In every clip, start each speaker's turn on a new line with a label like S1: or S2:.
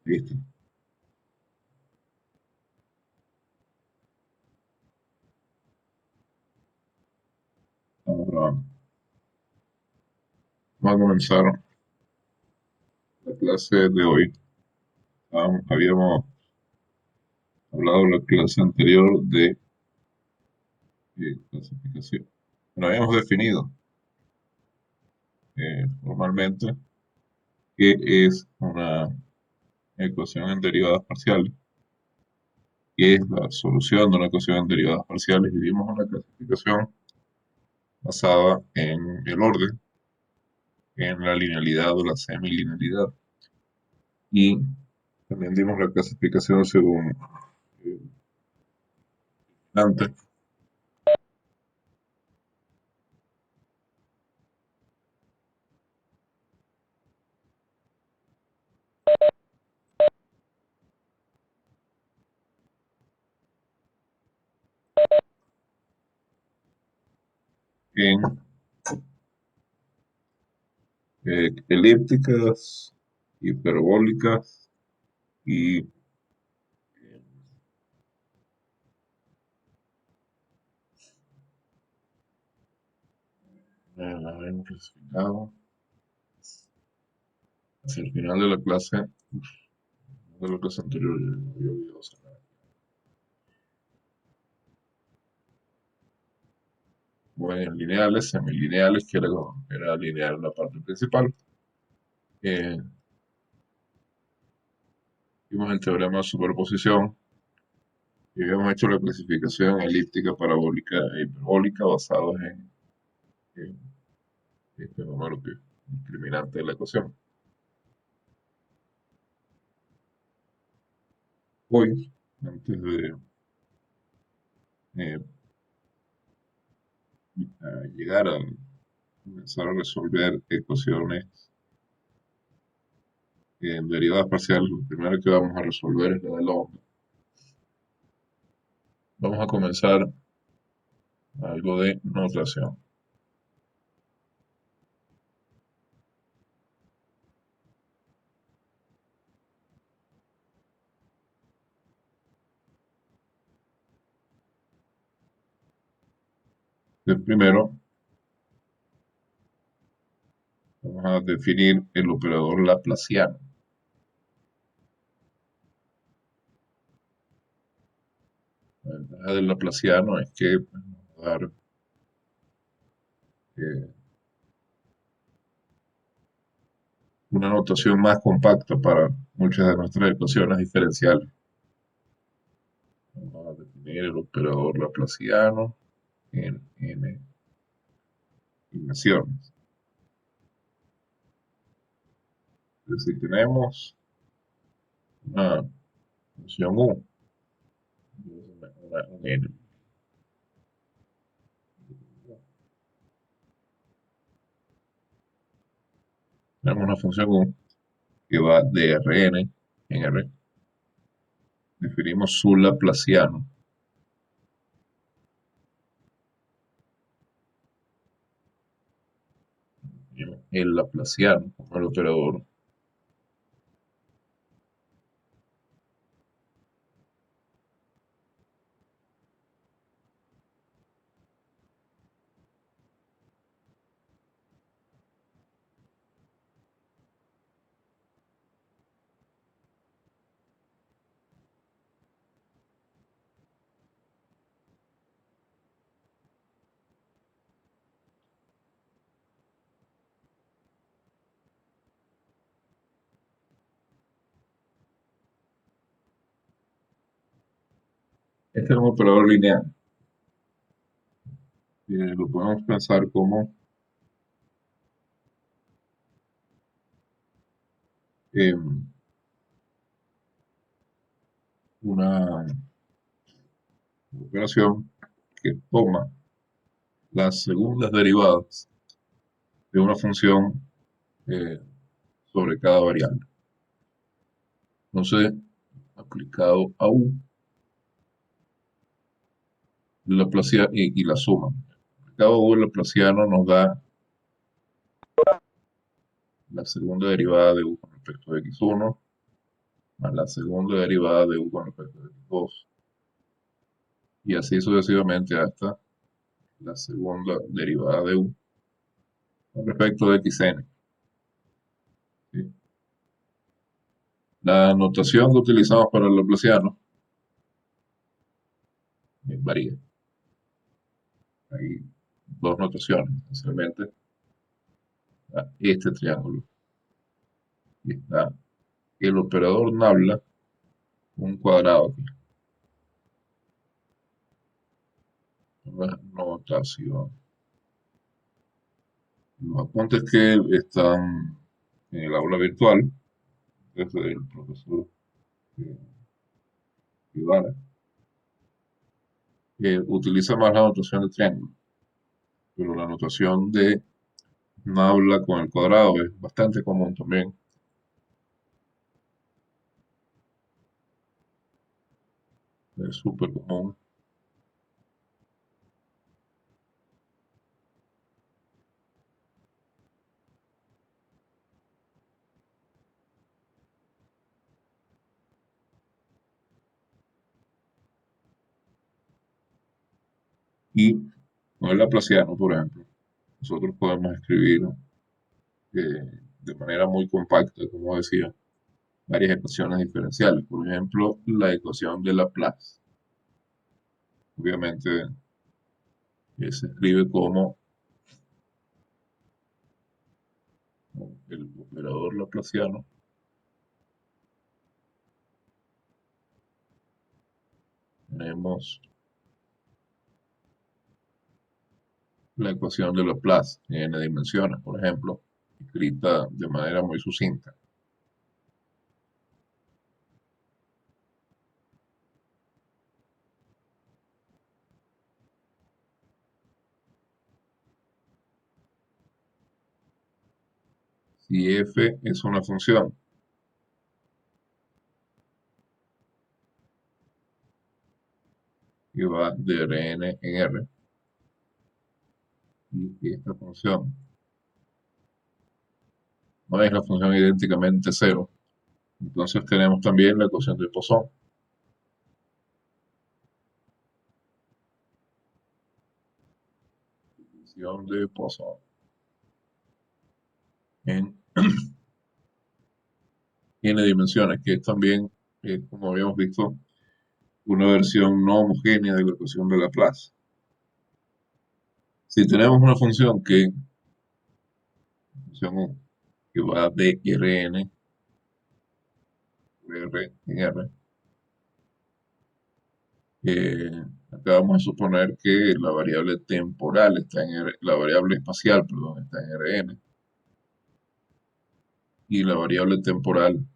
S1: Listo. Estamos grabando. Vamos a comenzar la clase de hoy. Habíamos hablado en la clase anterior de clasificación. Bueno, habíamos definido formalmente qué es una ecuación en derivadas parciales, qué es la solución de una ecuación en derivadas parciales, y vimos una clasificación basada en el orden, en la linealidad o la semilinealidad. Y también dimos la clasificación según eh, antes, en elípticas, hiperbólicas y la hemos clasificado hacia el final de la clase anterior. Ya había olvidado sacar. Bueno, lineales, semilineales, que era lineal en la parte principal. Eh, Vimos el teorema de superposición y habíamos hecho la clasificación elíptica, parabólica e hiperbólica basados en este número discriminante de la ecuación. Hoy, antes de eh, llegar a comenzar a resolver ecuaciones en derivadas parciales, lo primero que vamos a resolver es la de la onda. Vamos a comenzar algo de notación. Primero, vamos a definir el operador laplaciano. La ventaja del laplaciano es que nos va a dar eh, una notación más compacta para muchas de nuestras ecuaciones diferenciales. Vamos a definir el operador laplaciano en n dimensiones. Si tenemos una función u, un n, tenemos una función u que va de Rn en R. Definimos su laplaciano. El laplaciano como el operador este es un operador lineal. Lo podemos pensar como eh, una operación que toma las segundas derivadas de una función eh, sobre cada variable. Entonces, aplicado a U, Laplaciano y la suma. Aplicado a U, el Laplaciano nos da la segunda derivada de U con respecto a x1 más la segunda derivada de u con respecto a x2, y así sucesivamente hasta la segunda derivada de u con respecto de xn. ¿Sí? La notación que utilizamos para el laplaciano varía. Hay dos notaciones, esencialmente. Está este triángulo y está el operador nabla, un cuadrado aquí. Una notación. Los apuntes que están en el aula virtual, desde el profesor eh, Ibarra, utiliza más la notación de triángulo, pero la notación de nabla con el cuadrado es bastante común también, es súper común. Y con el laplaciano, por ejemplo, nosotros podemos escribir de manera muy compacta, como decía, varias ecuaciones diferenciales. Por ejemplo, la ecuación de Laplace. Obviamente se escribe como el operador laplaciano. Tenemos la ecuación de Laplace en n dimensiones, por ejemplo, escrita de manera muy sucinta. Si f es una función que va de Rn en R, y esta función no es la función idénticamente cero, entonces tenemos también la ecuación de Poisson. Ecuación de Poisson en n dimensiones, que es también, como habíamos visto, una versión no homogénea de la ecuación de Laplace. Si tenemos una función que va de Rn R en R, acá vamos a suponer que la variable temporal está en R, la variable espacial, perdón, está en Rn, y la variable temporal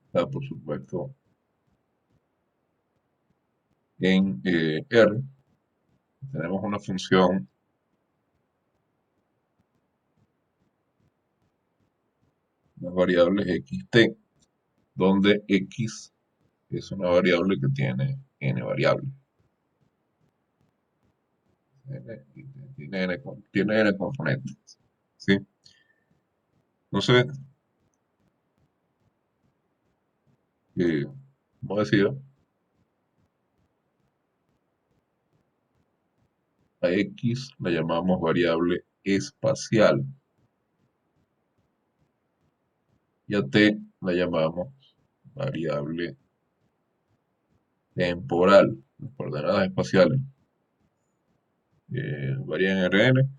S1: está, por supuesto, en R. Tenemos una función las variables xt, donde x es una variable que tiene n variables. Tiene n componentes. ¿Sí? Entonces, como decía, a x la llamamos variable espacial y a t la llamamos variable temporal. Las coordenadas espaciales varían en Rn,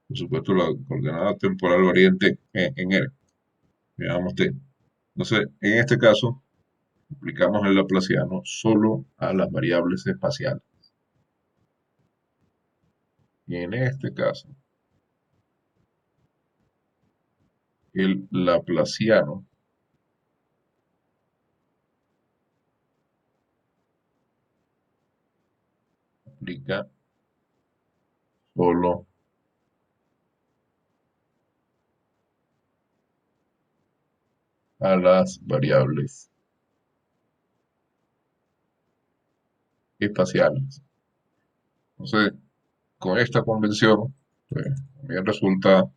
S1: por supuesto la coordenada temporal varía en R, llamamos t. Entonces, en este caso, aplicamos el laplaciano solo a las variables espaciales. Y en este caso, el laplaciano aplica solo a las variables espaciales. Entonces, con esta convención, pues, también resulta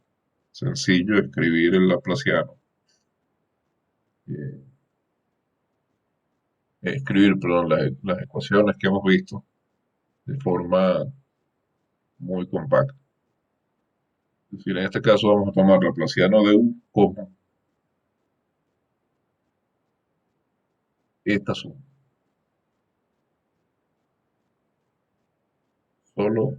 S1: sencillo escribir el laplaciano, eh, escribir, perdón, las ecuaciones que hemos visto de forma muy compacta. Es decir, en este caso vamos a tomar Laplaciano de U como esta suma, solo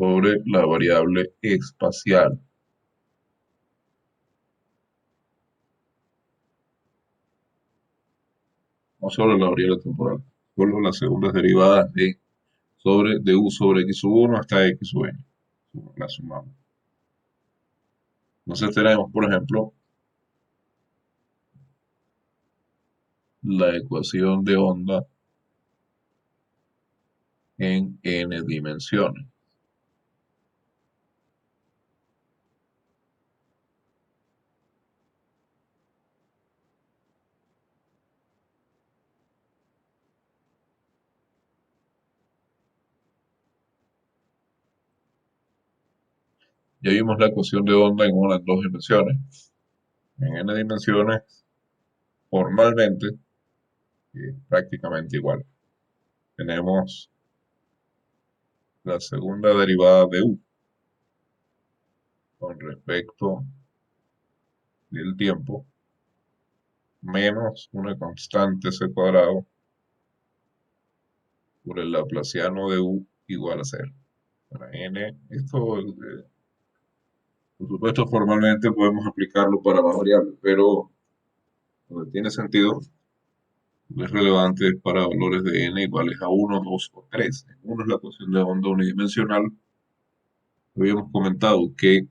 S1: sobre la variable espacial, no sobre la variable temporal, solo las segundas derivadas de U sobre X sub 1 hasta X sub n. La sumamos. Entonces tenemos, por ejemplo, la ecuación de onda en n dimensiones. Ya vimos la ecuación de onda en unas dos dimensiones. En n dimensiones, formalmente, prácticamente igual. Tenemos la segunda derivada de U con respecto del tiempo menos una constante c cuadrado por el laplaciano de U igual a cero. Para n, esto, por supuesto, formalmente podemos aplicarlo para más variables, pero donde tiene sentido, no es relevante para valores de n iguales a 1, 2 o 3. En uno es la ecuación de onda unidimensional. Habíamos comentado que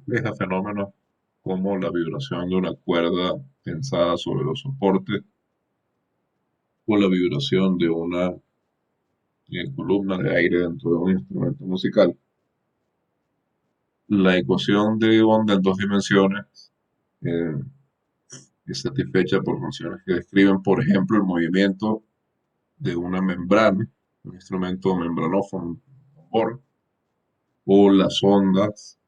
S1: refleja fenómenos como la vibración de una cuerda tensada sobre los soportes o la vibración de una columna de aire dentro de un instrumento musical. La ecuación de onda en dos dimensiones eh, es satisfecha por funciones que describen, por ejemplo, el movimiento de una membrana, un instrumento membranófono, un tambor, o las ondas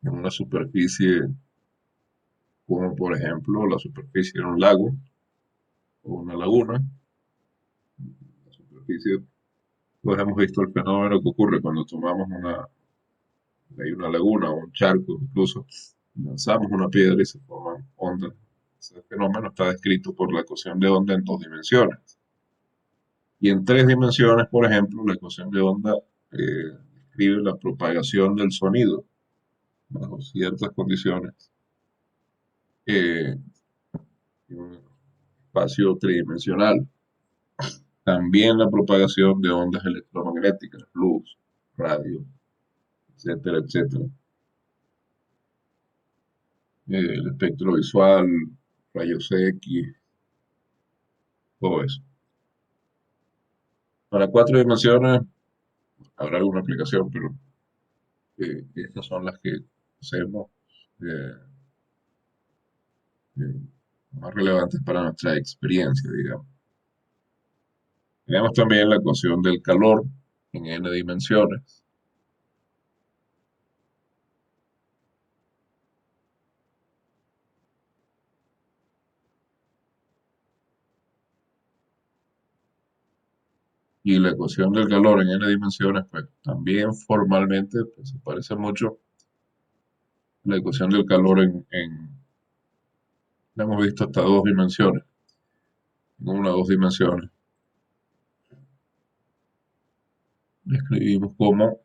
S1: en una superficie como por ejemplo la superficie de un lago o una laguna. La superficie, pues hemos visto el fenómeno que ocurre cuando tomamos hay una laguna o un charco incluso, lanzamos una piedra y se forman ondas. Ese fenómeno está descrito por la ecuación de onda en dos dimensiones. Y en tres dimensiones, por ejemplo, la ecuación de onda describe la propagación del sonido bajo ciertas condiciones en un espacio tridimensional. También la propagación de ondas electromagnéticas, luz, radio, etcétera, etcétera. El espectro visual, rayos X, todo eso. Para cuatro dimensiones habrá alguna aplicación, pero estas son las que hacemos eh, eh, más relevantes para nuestra experiencia, digamos. Tenemos también la ecuación del calor en n dimensiones. Y la ecuación del calor en n dimensiones, pues también formalmente pues, se parece mucho a la ecuación del calor la hemos visto hasta dos dimensiones, en una o dos dimensiones. La escribimos como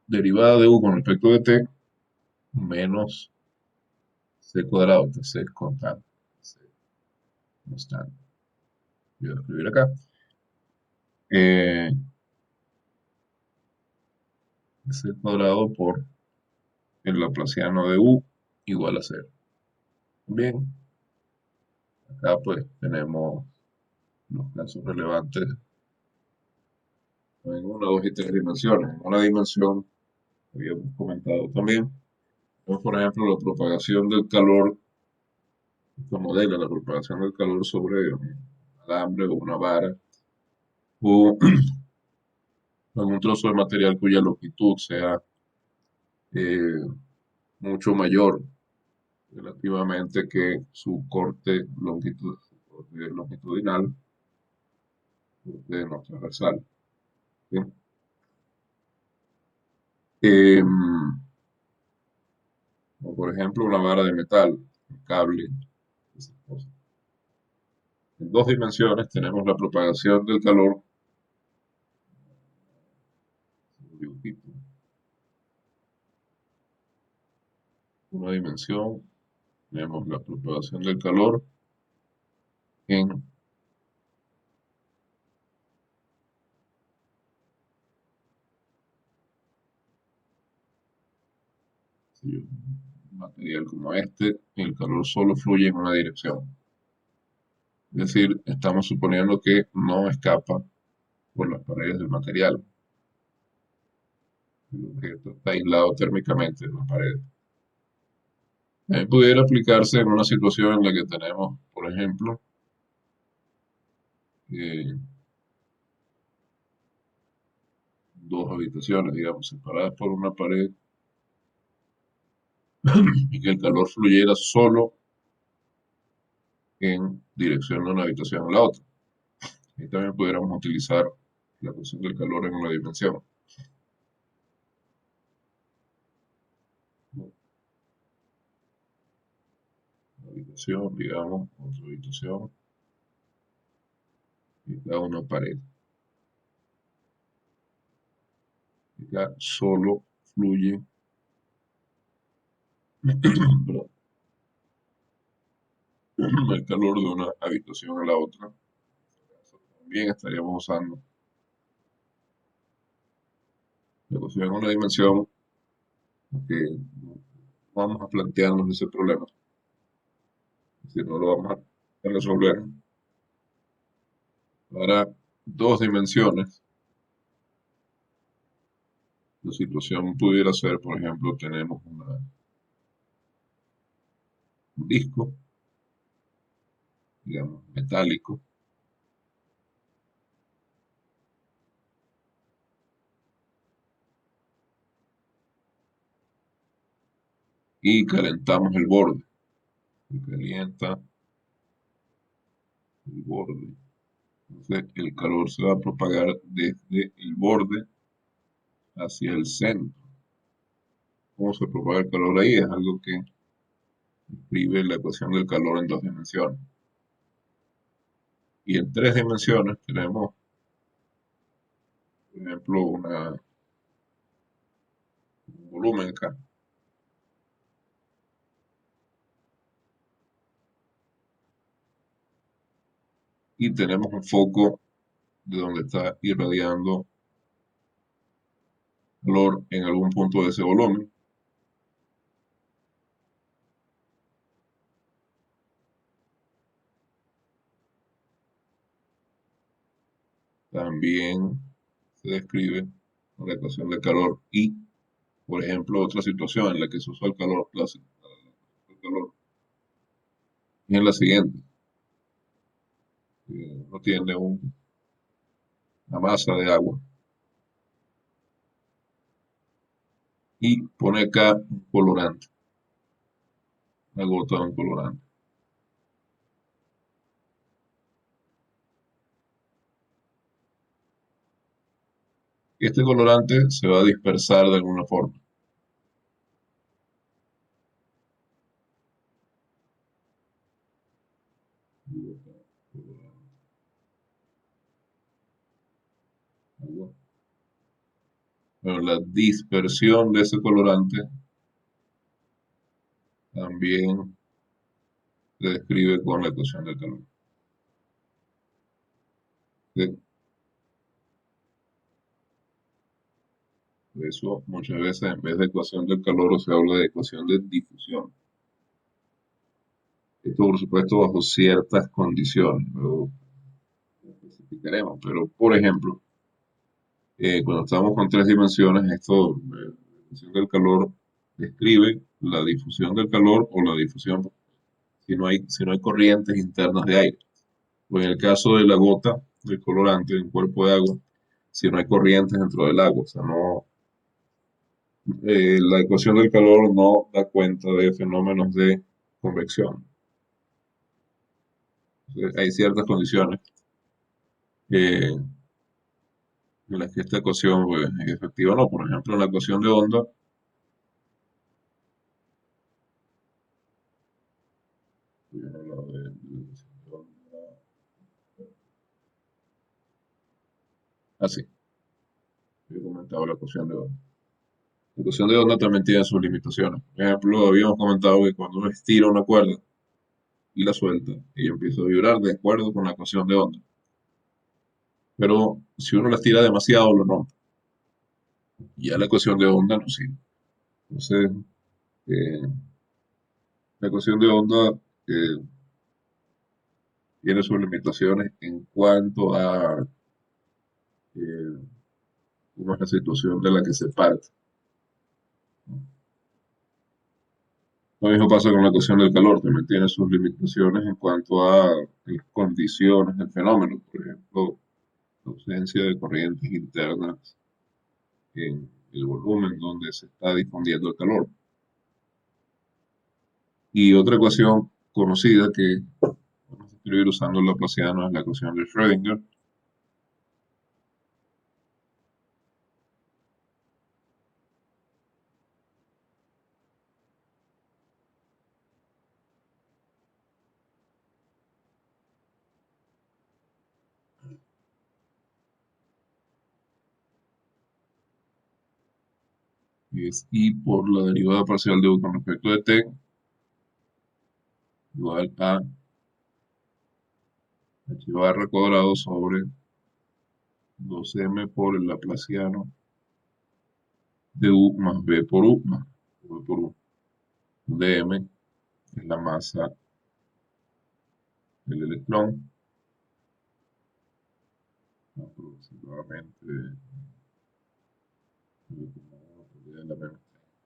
S1: derivada de u con respecto de t menos c cuadrado, que c es constante. C constante. Voy a escribir acá. C cuadrado por el laplaciano de u igual a cero. Bien, acá pues tenemos los casos relevantes en una, dos y tres dimensiones. En una dimensión, habíamos comentado también, tenemos por ejemplo la propagación del calor, que modela la propagación del calor sobre un alambre o una vara o algún trozo de material cuya longitud sea eh, mucho mayor relativamente que su corte longitudinal, corte no transversal. ¿Sí? Em, o por ejemplo, una vara de metal, un cable, esas cosas. En dos dimensiones tenemos la propagación del calor, un dibujito, una dimensión, tenemos la propagación del calor en sí, un material como este, el calor solo fluye en una dirección. Es decir, estamos suponiendo que no escapa por las paredes del material. El objeto está aislado térmicamente de las paredes. También pudiera aplicarse en una situación en la que tenemos, por ejemplo, eh, dos habitaciones, digamos, separadas por una pared y que el calor fluyera solo en dirección de una habitación a la otra. Y también pudiéramos utilizar la cuestión del calor en una dimensión. Una habitación, digamos, otra habitación y cada una pared. Y acá solo fluye perdón, el calor de una habitación a la otra. También estaríamos usando la cuestión en una dimensión que vamos a plantearnos ese problema. Si no lo vamos a resolver para dos dimensiones, la situación pudiera ser, por ejemplo, tenemos un disco, digamos, metálico, y calentamos el borde. Se calienta el borde. Entonces, el calor se va a propagar desde el borde hacia el centro. ¿Cómo se propaga el calor ahí? Es algo que describe la ecuación del calor en dos dimensiones. Y en tres dimensiones tenemos, por ejemplo, un volumen acá. Y tenemos un foco de donde está irradiando calor en algún punto de ese volumen. También se describe con la ecuación de calor y, por ejemplo, otra situación en la que se usa el calor es la siguiente. Uno tiene una masa de agua y pone acá un colorante, una gota de un colorante. Este colorante se va a dispersar de alguna forma. Bueno, la dispersión de ese colorante también se describe con la ecuación del calor. De eso muchas veces en vez de ecuación del calor se habla de ecuación de difusión. Esto por supuesto bajo ciertas condiciones, luego especificaremos, pero por ejemplo, cuando estamos con tres dimensiones, la ecuación del calor describe la difusión del calor o la difusión si no hay corrientes internas de aire. O en el caso de la gota, del colorante en un cuerpo de agua si no hay corrientes dentro del agua. O sea, no, la ecuación del calor no da cuenta de fenómenos de convección. Entonces, hay ciertas condiciones en las que esta ecuación pues, es efectiva o no. Por ejemplo, en la ecuación de onda, yo no hablaba de la ecuación de onda. Ah, sí, yo he comentado la ecuación de onda. La ecuación de onda también tiene sus limitaciones. Por ejemplo, habíamos comentado que cuando uno estira una cuerda y la suelta, ella empieza a vibrar de acuerdo con la ecuación de onda. Pero si uno la estira demasiado, lo rompe. Y ya la ecuación de onda no sirve. Entonces, eh, la ecuación de onda eh, tiene sus limitaciones en cuanto a eh, cómo es la situación de la que se parte. Lo mismo pasa con la ecuación del calor, también tiene sus limitaciones en cuanto a las condiciones del fenómeno, por ejemplo, la ausencia de corrientes internas en el volumen donde se está difundiendo el calor. Y otra ecuación conocida que vamos a escribir usando el laplaciano es la ecuación de Schrödinger, que es I por la derivada parcial de U con respecto de t igual a h barra cuadrado sobre 2m por el laplaciano de U más B por U más V por U. Dm es la masa del electrón, aproximadamente de la menos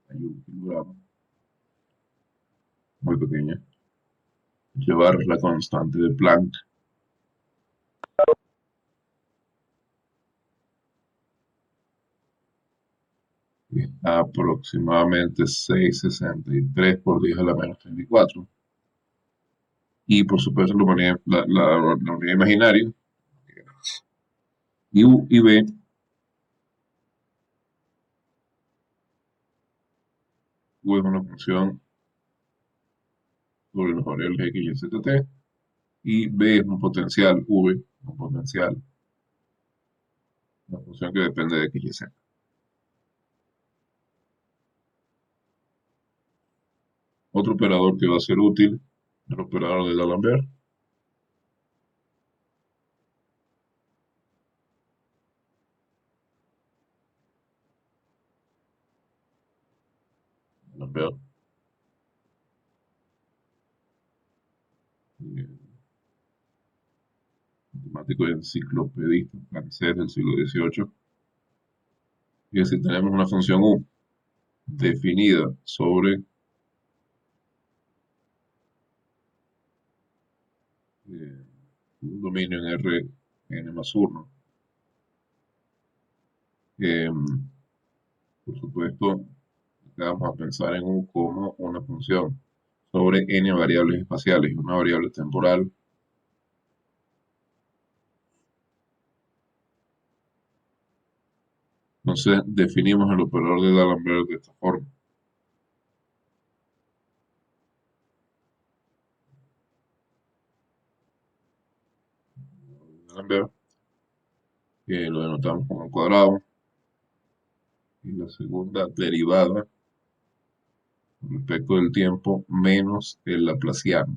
S1: 31 kilogramos, muy pequeña. Llevar la constante de Planck, que es aproximadamente 6,63 por 10 a la menos 34. Y por supuesto la unidad imaginaria, y U y B, U es una función sobre las variables X, Y, Z, T, y B es un potencial, V, un potencial, una función que depende de X, Y, Z. Otro operador que va a ser útil, el operador de D'Alembert. D'Alembert, eh, matemático y enciclopedista francés del siglo XVIII. Y si tenemos una función U definida sobre eh, un dominio en R n más 1, por supuesto, vamos a pensar en U como una función sobre n variables espaciales y una variable temporal. Entonces definimos el operador de D'Alembert de esta forma. D'Alembert, que lo denotamos como cuadrado, y la segunda derivada respecto del tiempo menos el laplaciano.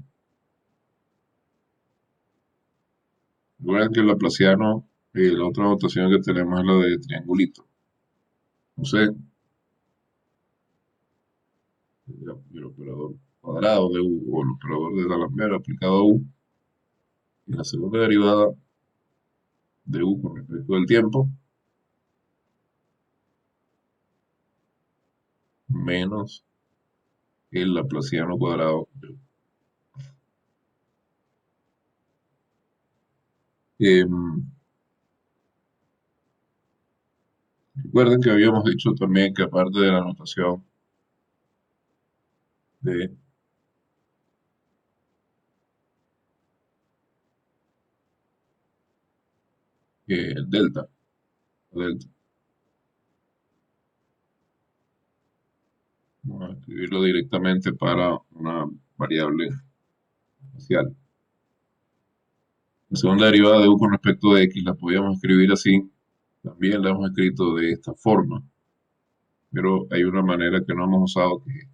S1: Recuerden que el laplaciano, la otra notación que tenemos es la de triangulito. Entonces, el operador cuadrado de U o el operador de D'Alembert aplicado a U, y la segunda derivada de U con respecto del tiempo, menos el laplaciano cuadrado de U. Recuerden que habíamos dicho también que aparte de la notación de delta, delta, vamos a escribirlo directamente para una variable espacial. La segunda derivada de u con respecto de x la podíamos escribir así, también la hemos escrito de esta forma, pero hay una manera que no hemos usado que es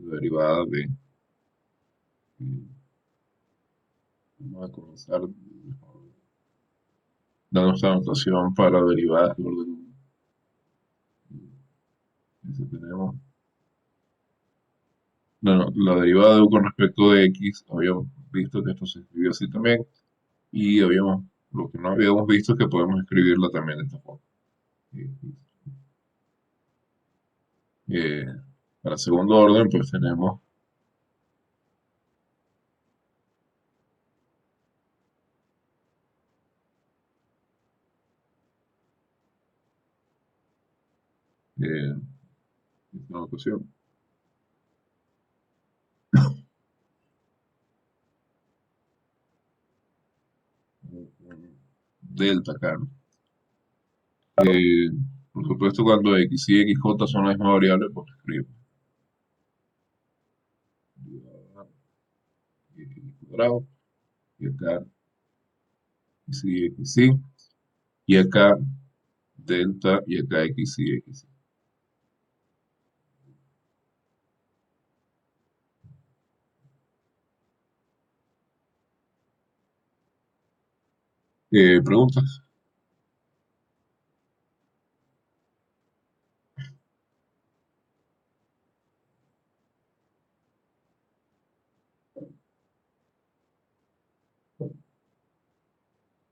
S1: la derivada de, vamos a comenzar dando esta notación para derivadas de orden 1. Tenemos la derivada de u con respecto de x, habíamos visto que esto se escribió así también, y lo que no habíamos visto es que podemos escribirla también de esta forma. Eh, eh, para segundo orden, pues tenemos eh, esta notación. Delta acá, ¿no? Eh, por supuesto, cuando x y xj son la misma variable, pues escribo x cuadrado, y acá x y x y, y acá delta, y acá x y x. ¿Preguntas?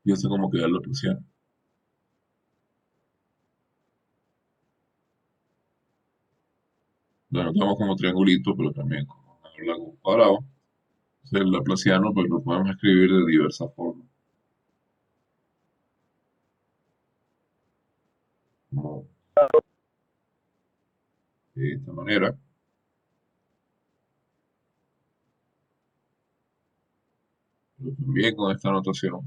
S1: Yo sé cómo quedar la presión. Lo anotamos como triangulito, pero también como un cuadrado. Entonces, el laplaciano, pues lo podemos escribir de diversas formas, como de esta manera, pero también con esta notación,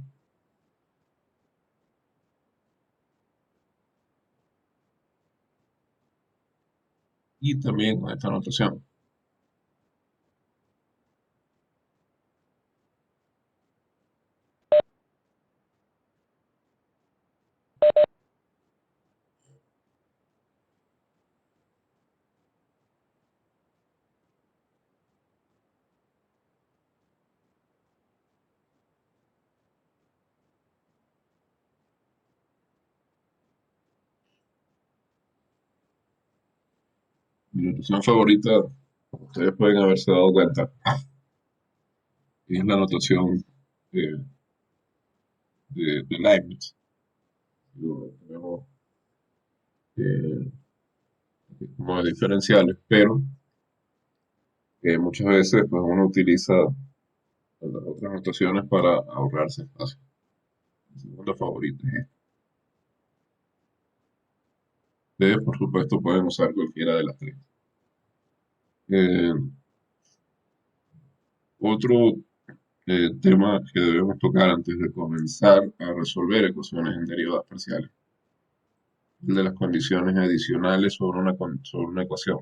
S1: y también con esta notación. Mi notación favorita, como ustedes pueden haberse dado cuenta, es la notación de, de Leibniz. Tenemos eh, como diferenciales, pero muchas veces pues, uno utiliza las otras notaciones para ahorrarse espacio. Mi segunda favorita es esta. Ustedes, por supuesto, pueden usar cualquiera de las tres. Eh, Otro tema que debemos tocar antes de comenzar a resolver ecuaciones en derivadas parciales, el de las condiciones adicionales sobre una ecuación.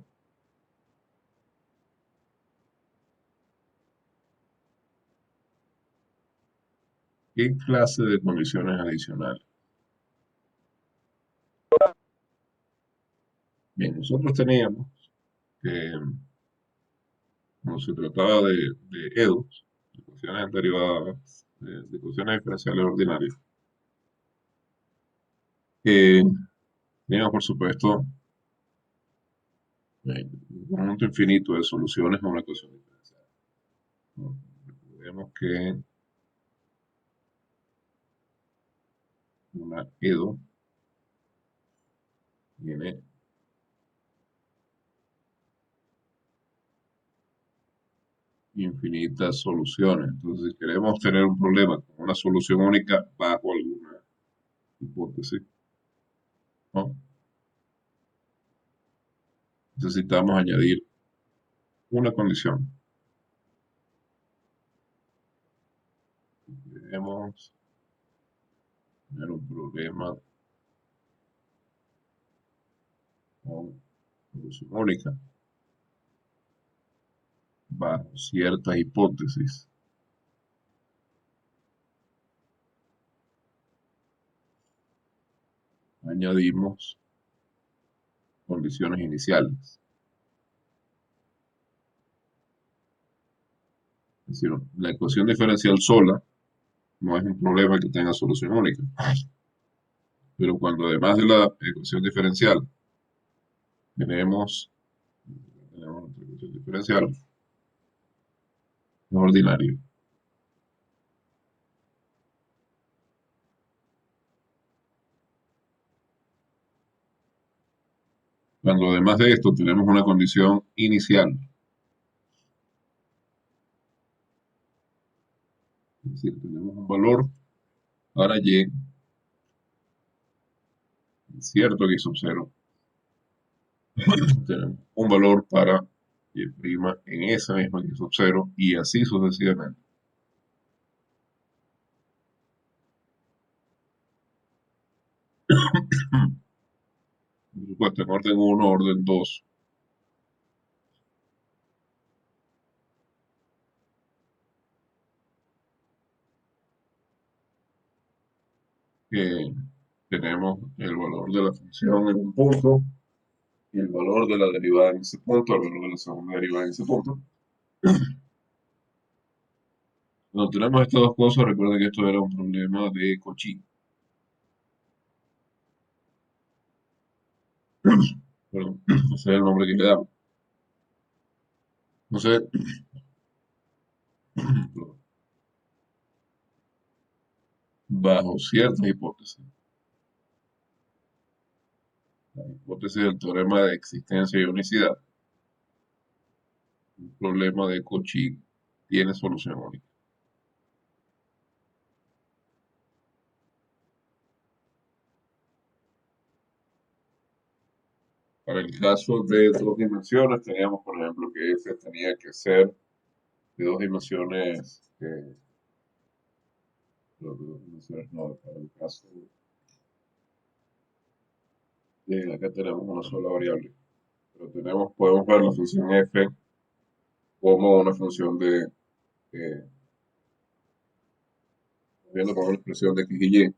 S1: ¿Qué clase de condiciones adicionales? Bien, nosotros teníamos que, cuando se trataba de EDOs, de ecuaciones derivadas, de ecuaciones diferenciales ordinarias, eh, teníamos, por supuesto, un conjunto infinito de soluciones a una ecuación diferencial, ¿no? Recordemos que una EDO tiene infinitas soluciones. Entonces, si queremos tener un problema con una solución única bajo alguna hipótesis, ¿no? Necesitamos añadir una condición. Debemos tener un problema con solución única bajo ciertas hipótesis. Añadimos condiciones iniciales. Es decir, la ecuación diferencial sola no es un problema que tenga solución única. Pero cuando además de la ecuación diferencial tenemos otra ecuación diferencial, es ordinario. Cuando además de esto tenemos una condición inicial, es decir, tenemos un valor para y cierto que sub 0, tenemos un valor para y' en esa misma que sub 0 y así sucesivamente. Por supuesto, en orden 1, orden 2, eh, tenemos el valor de la función en un punto y el valor de la derivada en ese punto, el valor de la segunda derivada en ese punto. Cuando tenemos estas dos cosas, recuerden que esto era un problema de Cauchy. Perdón, ese es el nombre que le damos. Entonces, bajo ciertas hipótesis, la hipótesis del teorema de existencia y unicidad, el problema de Cauchy tiene solución única. Para el caso de dos dimensiones, teníamos, por ejemplo, que F tenía que ser de dos dimensiones, no, para el caso de acá tenemos una sola variable, pero podemos ver la función F como una función eh, viendo como una expresión de x y y.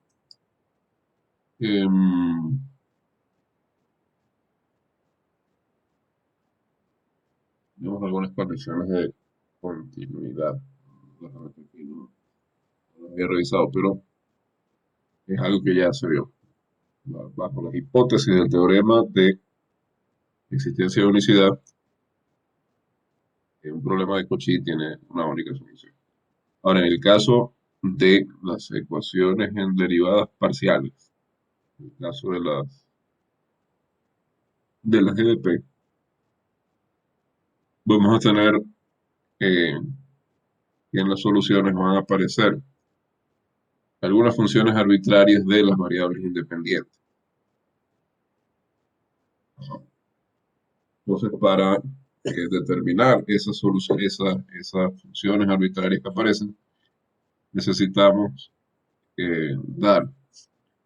S1: Tenemos algunas condiciones de continuidad. Aquí no lo había revisado, pero es algo que ya se vio. Bajo las hipótesis del teorema de existencia de unicidad, un problema de Cauchy tiene una única solución. Ahora, en el caso de las ecuaciones en derivadas parciales, en el caso de las GDP, vamos a tener eh, que en las soluciones van a aparecer algunas funciones arbitrarias de las variables independientes. Entonces, para determinar esas funciones arbitrarias que aparecen, necesitamos dar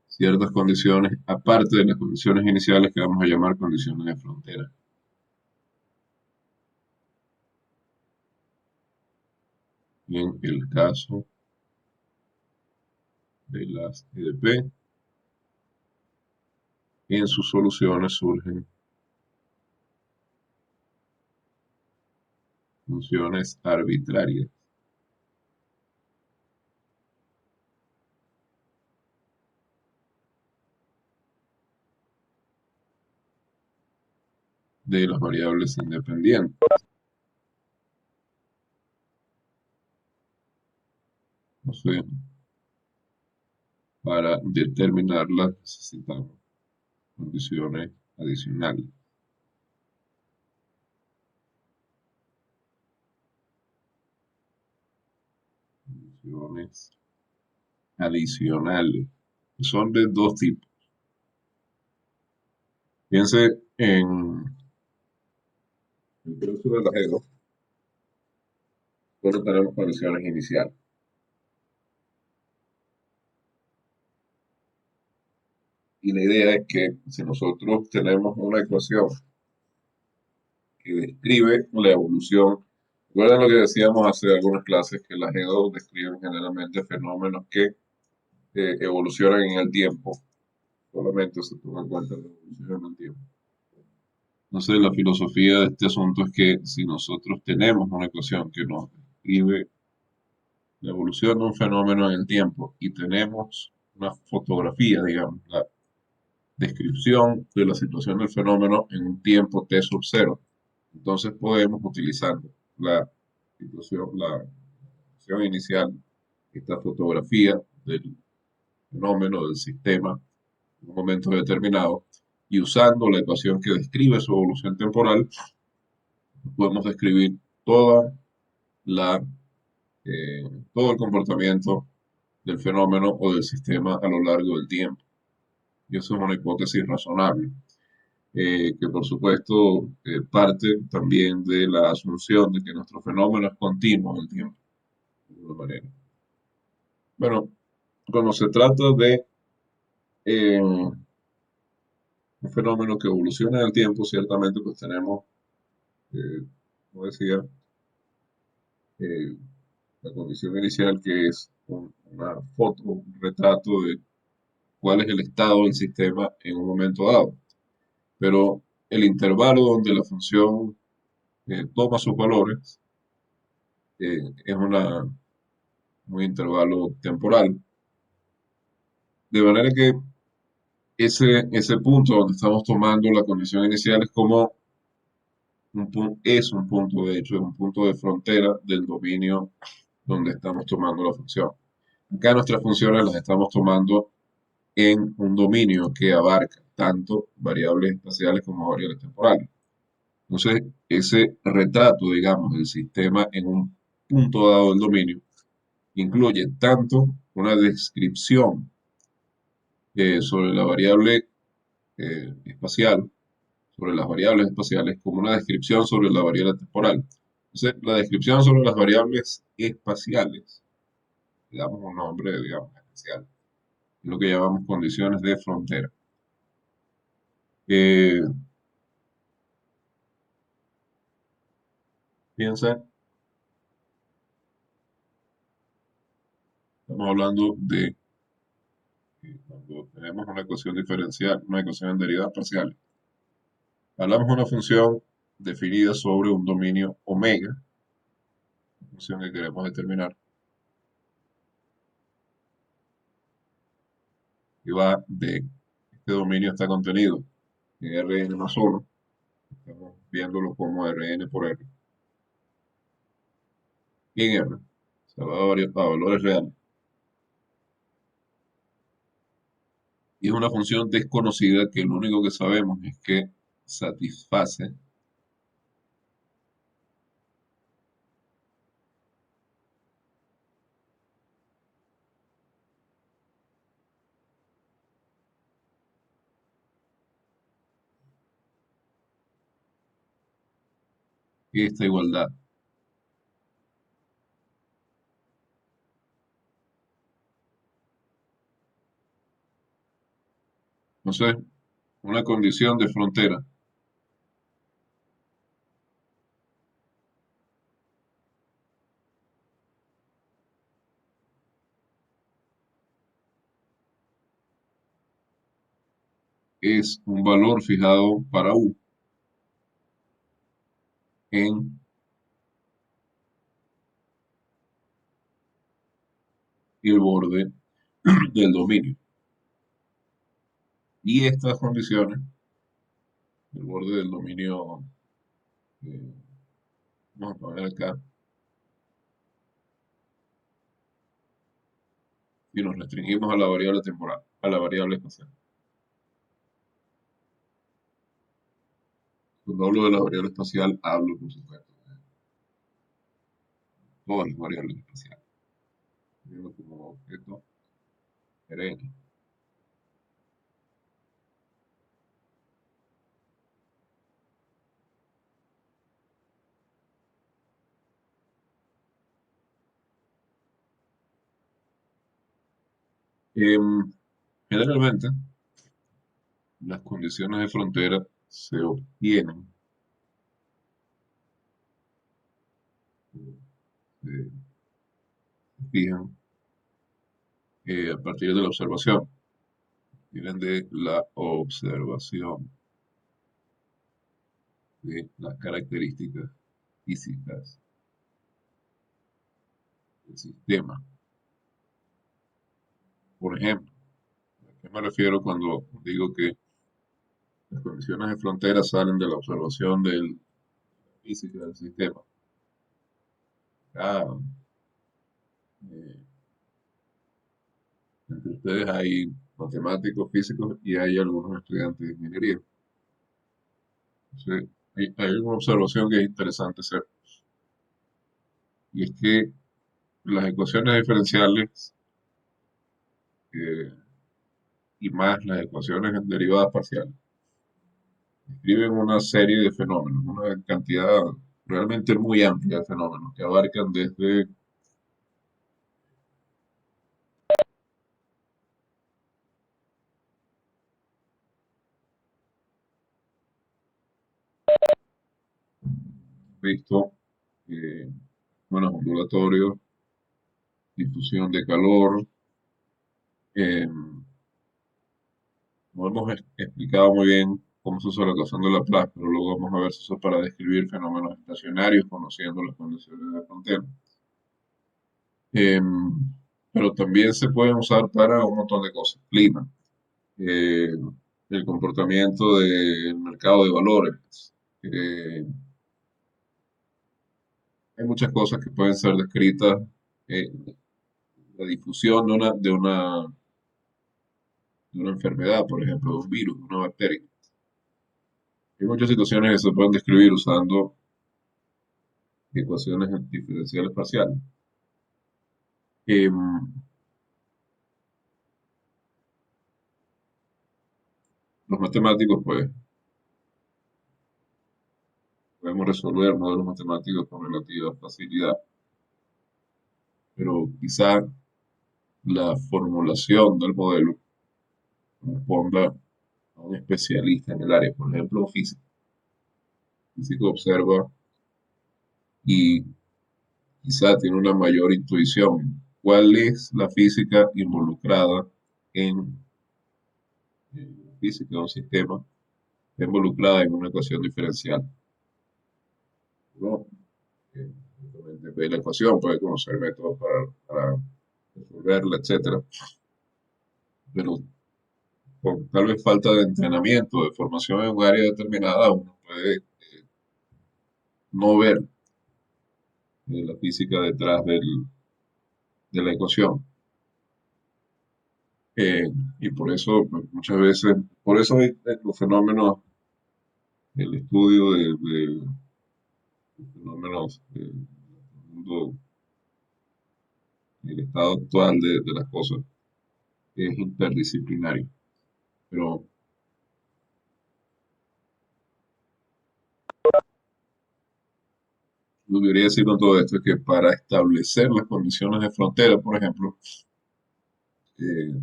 S1: ciertas condiciones, aparte de las condiciones iniciales que vamos a llamar condiciones de frontera. Y en el caso de las EDP, en sus soluciones surgen funciones arbitrarias de las variables independientes. O sea, para determinarlas necesitamos condiciones adicionales. Condiciones adicionales. son de dos tipos. Piense en el precio de la GEDO, solo tenemos condiciones iniciales. Y la idea es que si nosotros tenemos una ecuación que describe la evolución, recuerden lo que decíamos hace algunas clases, que las GEDO describen generalmente fenómenos que evolucionan en el tiempo, solamente se toma en cuenta la evolución en el tiempo. Entonces, la filosofía de este asunto es que si nosotros tenemos una ecuación que nos describe la evolución de un fenómeno en el tiempo y tenemos una fotografía, digamos, la descripción de la situación del fenómeno en un tiempo t sub cero, entonces podemos, utilizando la situación inicial, esta fotografía del fenómeno, del sistema, en un momento determinado, y usando la ecuación que describe su evolución temporal, podemos describir toda la, eh, todo el comportamiento del fenómeno o del sistema a lo largo del tiempo. Y eso es una hipótesis razonable, que por supuesto parte también de la asunción de que nuestro fenómeno es continuo en el tiempo, de alguna manera. Bueno, cuando se trata de un fenómeno que evoluciona en el tiempo, ciertamente pues tenemos, como decía, eh, la condición inicial que es una foto, un retrato de cuál es el estado del sistema en un momento dado. Pero el intervalo donde la función toma sus valores es un intervalo temporal. De manera que ese punto donde estamos tomando la condición inicial es como es un punto, de hecho, es un punto de frontera del dominio donde estamos tomando la función. Acá nuestras funciones las estamos tomando en un dominio que abarca tanto variables espaciales como variables temporales. Entonces, ese retrato, digamos, del sistema en un punto dado del dominio incluye tanto una descripción sobre la variable espacial, sobre las variables espaciales, como una descripción sobre la variable temporal. Entonces, la descripción sobre las variables espaciales, le damos un nombre, digamos, especial, es lo que llamamos condiciones de frontera. Eh, Piensa, estamos hablando de cuando tenemos una ecuación diferencial, una ecuación en derivadas parciales. Hablamos de una función definida sobre un dominio omega, función que queremos determinar, y va de este dominio está contenido en Rn más 1, estamos viéndolo como Rn por R, y en R, se va a valores reales. Y es una función desconocida que lo único que sabemos es que satisface esta igualdad. Entonces, una condición de frontera es un valor fijado para U en el borde del dominio. Y estas condiciones, el borde del dominio, eh, vamos a poner acá, y nos restringimos a la variable temporal, a la variable espacial. Cuando hablo de la variable espacial, hablo, por supuesto, de todas las variables espaciales, teniendo como objeto Rn. Em, Generalmente, las condiciones de frontera se obtienen, se fijan a partir de la observación, vienen de la observación de las características físicas del sistema. Por ejemplo, ¿a qué me refiero cuando digo que las condiciones de frontera salen de la observación de la física del sistema? Ah, eh, entre ustedes hay matemáticos, físicos y hay algunos estudiantes de ingeniería. Entonces, hay una observación que es interesante hacer, y es que las ecuaciones diferenciales eh, y más las ecuaciones en derivadas parciales describen una serie de fenómenos, una cantidad realmente muy amplia de fenómenos que abarcan desde visto fenómenos ondulatorios, difusión de calor. eh, no hemos explicado muy bien cómo se usa la ecuación de Laplace, pero luego vamos a ver si eso es para describir fenómenos estacionarios conociendo las condiciones de frontera. Pero también se pueden usar para un montón de cosas. Clima, eh, el comportamiento del mercado de valores. eh, Hay muchas cosas que pueden ser descritas. eh, la difusión de una enfermedad, por ejemplo, de un virus, de una bacteria. Hay muchas situaciones que se pueden describir usando ecuaciones diferenciales parciales. Em, los matemáticos, pues, podemos resolver modelos matemáticos con relativa facilidad, pero quizá la formulación del modelo corresponda a un especialista en el área, por ejemplo, un físico. El físico observa y quizá tiene una mayor intuición. ¿Cuál es la física involucrada en la física de un sistema? Está involucrada en una ecuación diferencial. ¿No? Simplemente ve la ecuación, puede conocer métodos para resolverla, etcétera. Pero con tal vez falta de entrenamiento, de formación en un área determinada, uno puede no ver la física detrás de la ecuación. Eh, y por eso, pues, muchas veces, por eso hay los fenómenos, el estudio de fenómenos del mundo, el estado actual de las cosas, es interdisciplinario. Pero lo que quería decir con todo esto es que para establecer las condiciones de frontera, por ejemplo, eh,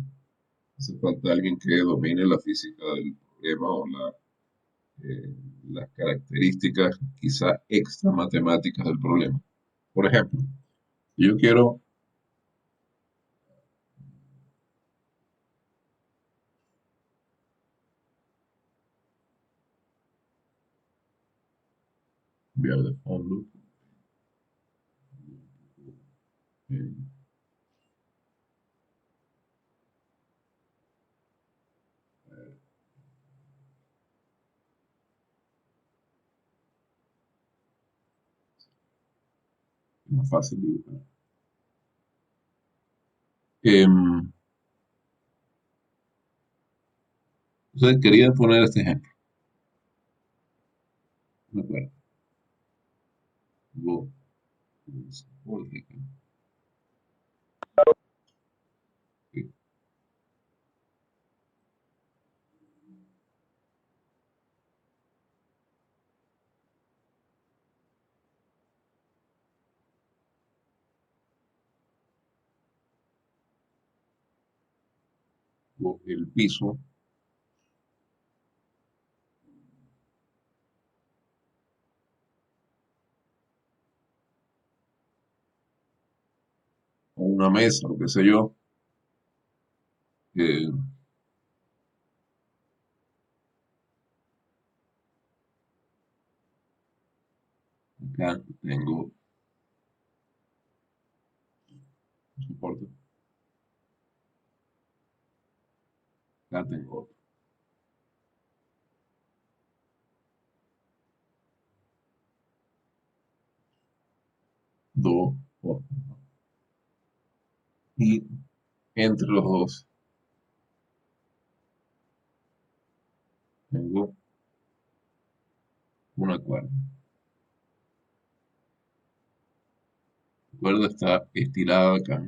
S1: hace falta alguien que domine la física del problema o las características quizá extra matemáticas del problema. Por ejemplo, yo quiero enviar de fondo, eh, más fácil dibujar. Entonces quería poner este ejemplo. Me acuerdo. Lo- por ejemplo, sí. o el piso, o una mesa, o qué sé yo. eh, Acá tengo soporte, acá tengo dos, y entre los dos tengo una cuerda. La cuerda está estirada acá,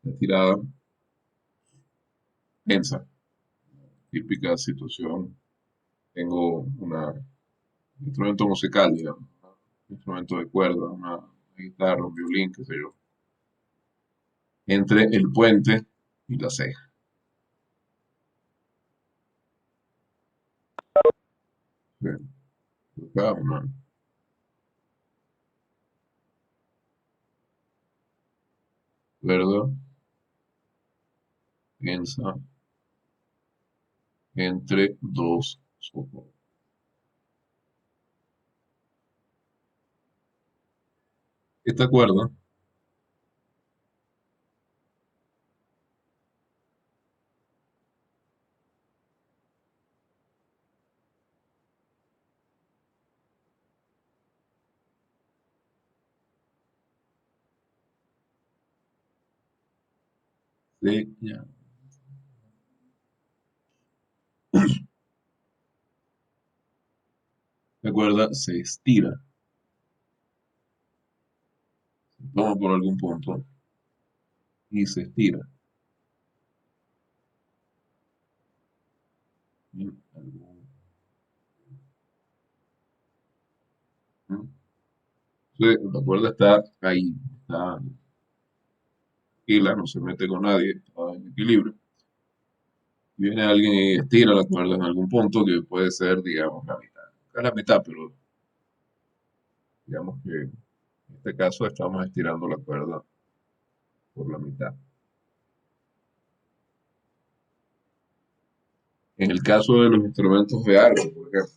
S1: estirada, tensa, típica situación. Tengo un instrumento musical, digamos, ¿no? Un instrumento de cuerda, una guitarra, un violín, qué sé yo, entre el puente y la ceja. Bien, acá una cuerda tensa entre dos soportes. Esta cuerda, ya, la cuerda se estira, se toma por algún punto y se estira. En algún- ¿no? Entonces, la cuerda está ahí, está tranquila, no se mete con nadie, está en equilibrio. Viene alguien y estira la cuerda en algún punto que puede ser, digamos, la mitad. No es la mitad, pero digamos que en este caso estamos estirando la cuerda por la mitad. En el caso de los instrumentos de arco, por ejemplo,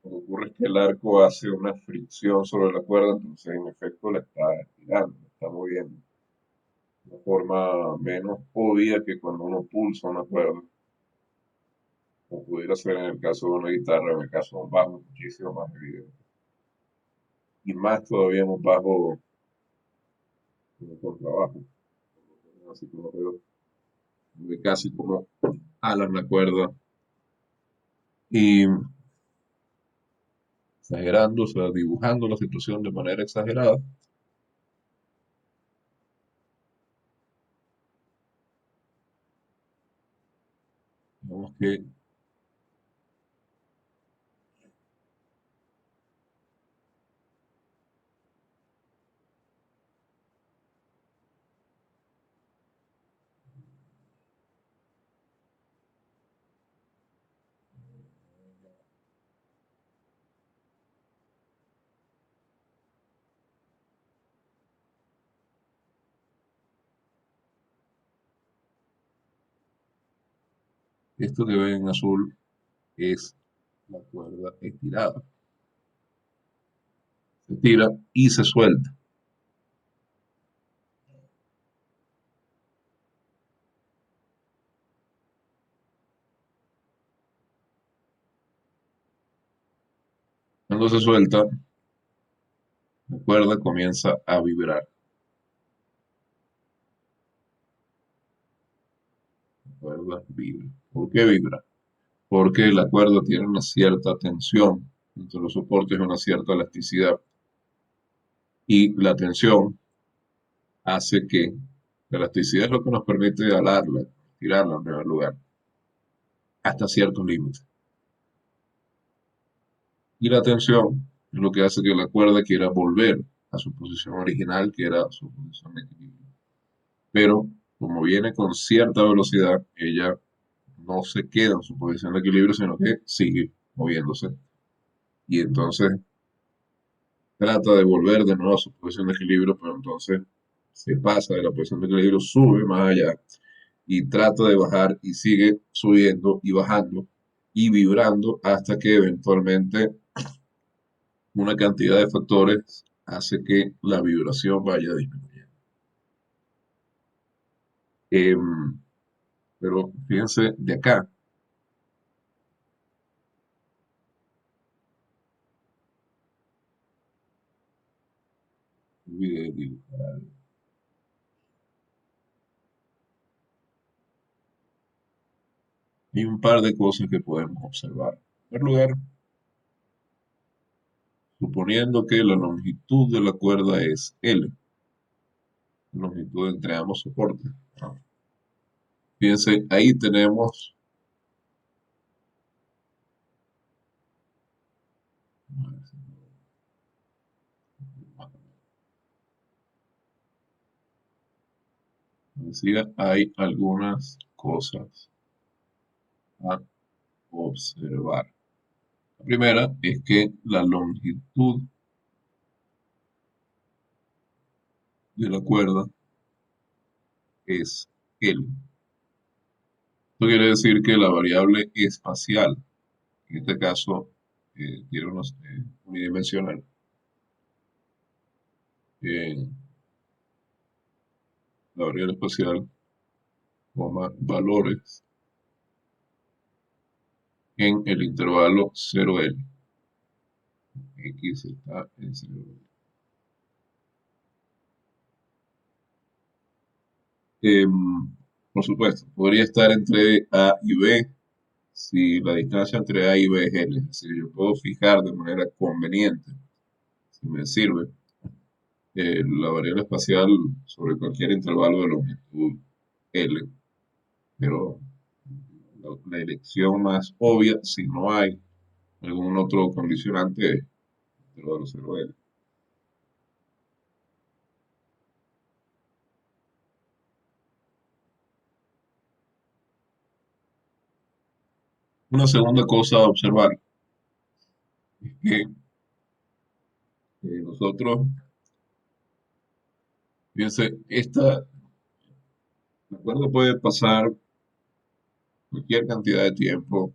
S1: lo que ocurre es que el arco hace una fricción sobre la cuerda, entonces en efecto la está estirando, la está moviendo de una forma menos obvia que cuando uno pulsa una cuerda, como pudiera ser en el caso de una guitarra, en el caso de un bajo, muchísimo más evidente. Y más todavía en un bajo como contrabajo, así como veo, de casi como alan la cuerda y exagerando, o sea, dibujando la situación de manera exagerada. Digamos que esto que ven en azul es la cuerda estirada. Se tira y se suelta. Cuando se suelta, la cuerda comienza a vibrar. La cuerda vibra. ¿Por qué vibra? porque la cuerda tiene una cierta tensión entre los soportes y una cierta elasticidad. Y la tensión hace que la elasticidad es lo que nos permite alarla, tirarla en primer lugar, hasta ciertos límites. Y la tensión es lo que hace que la cuerda quiera volver a su posición original, que era su posición de equilibrio. Pero como viene con cierta velocidad, ella no se queda en su posición de equilibrio, sino que sigue moviéndose. Y entonces trata de volver de nuevo a su posición de equilibrio, pero entonces se pasa de la posición de equilibrio, sube más allá y trata de bajar y sigue subiendo y bajando y vibrando hasta que eventualmente una cantidad de factores hace que la vibración vaya disminuyendo. Em, pero fíjense de acá, olvidé dibujar. Hay un par de cosas que podemos observar. En primer lugar, suponiendo que la longitud de la cuerda es L, longitud entre ambos soportes. Fíjense, ahí tenemos, como decía, hay algunas cosas a observar. La primera es que la longitud de la cuerda es L. Esto quiere decir que la variable espacial, en este caso, tiene unidimensional, eh, la variable espacial, valores en el intervalo 0L. X está en 0L. Por supuesto, podría estar entre A y B si la distancia entre A y B es L. Es decir, yo puedo fijar de manera conveniente, si me sirve, la variable espacial sobre cualquier intervalo de longitud L, pero la elección más obvia, si no hay algún otro condicionante, es intervalo 0L. Una segunda cosa a observar es que nosotros, fíjense, la cuerda puede pasar cualquier cantidad de tiempo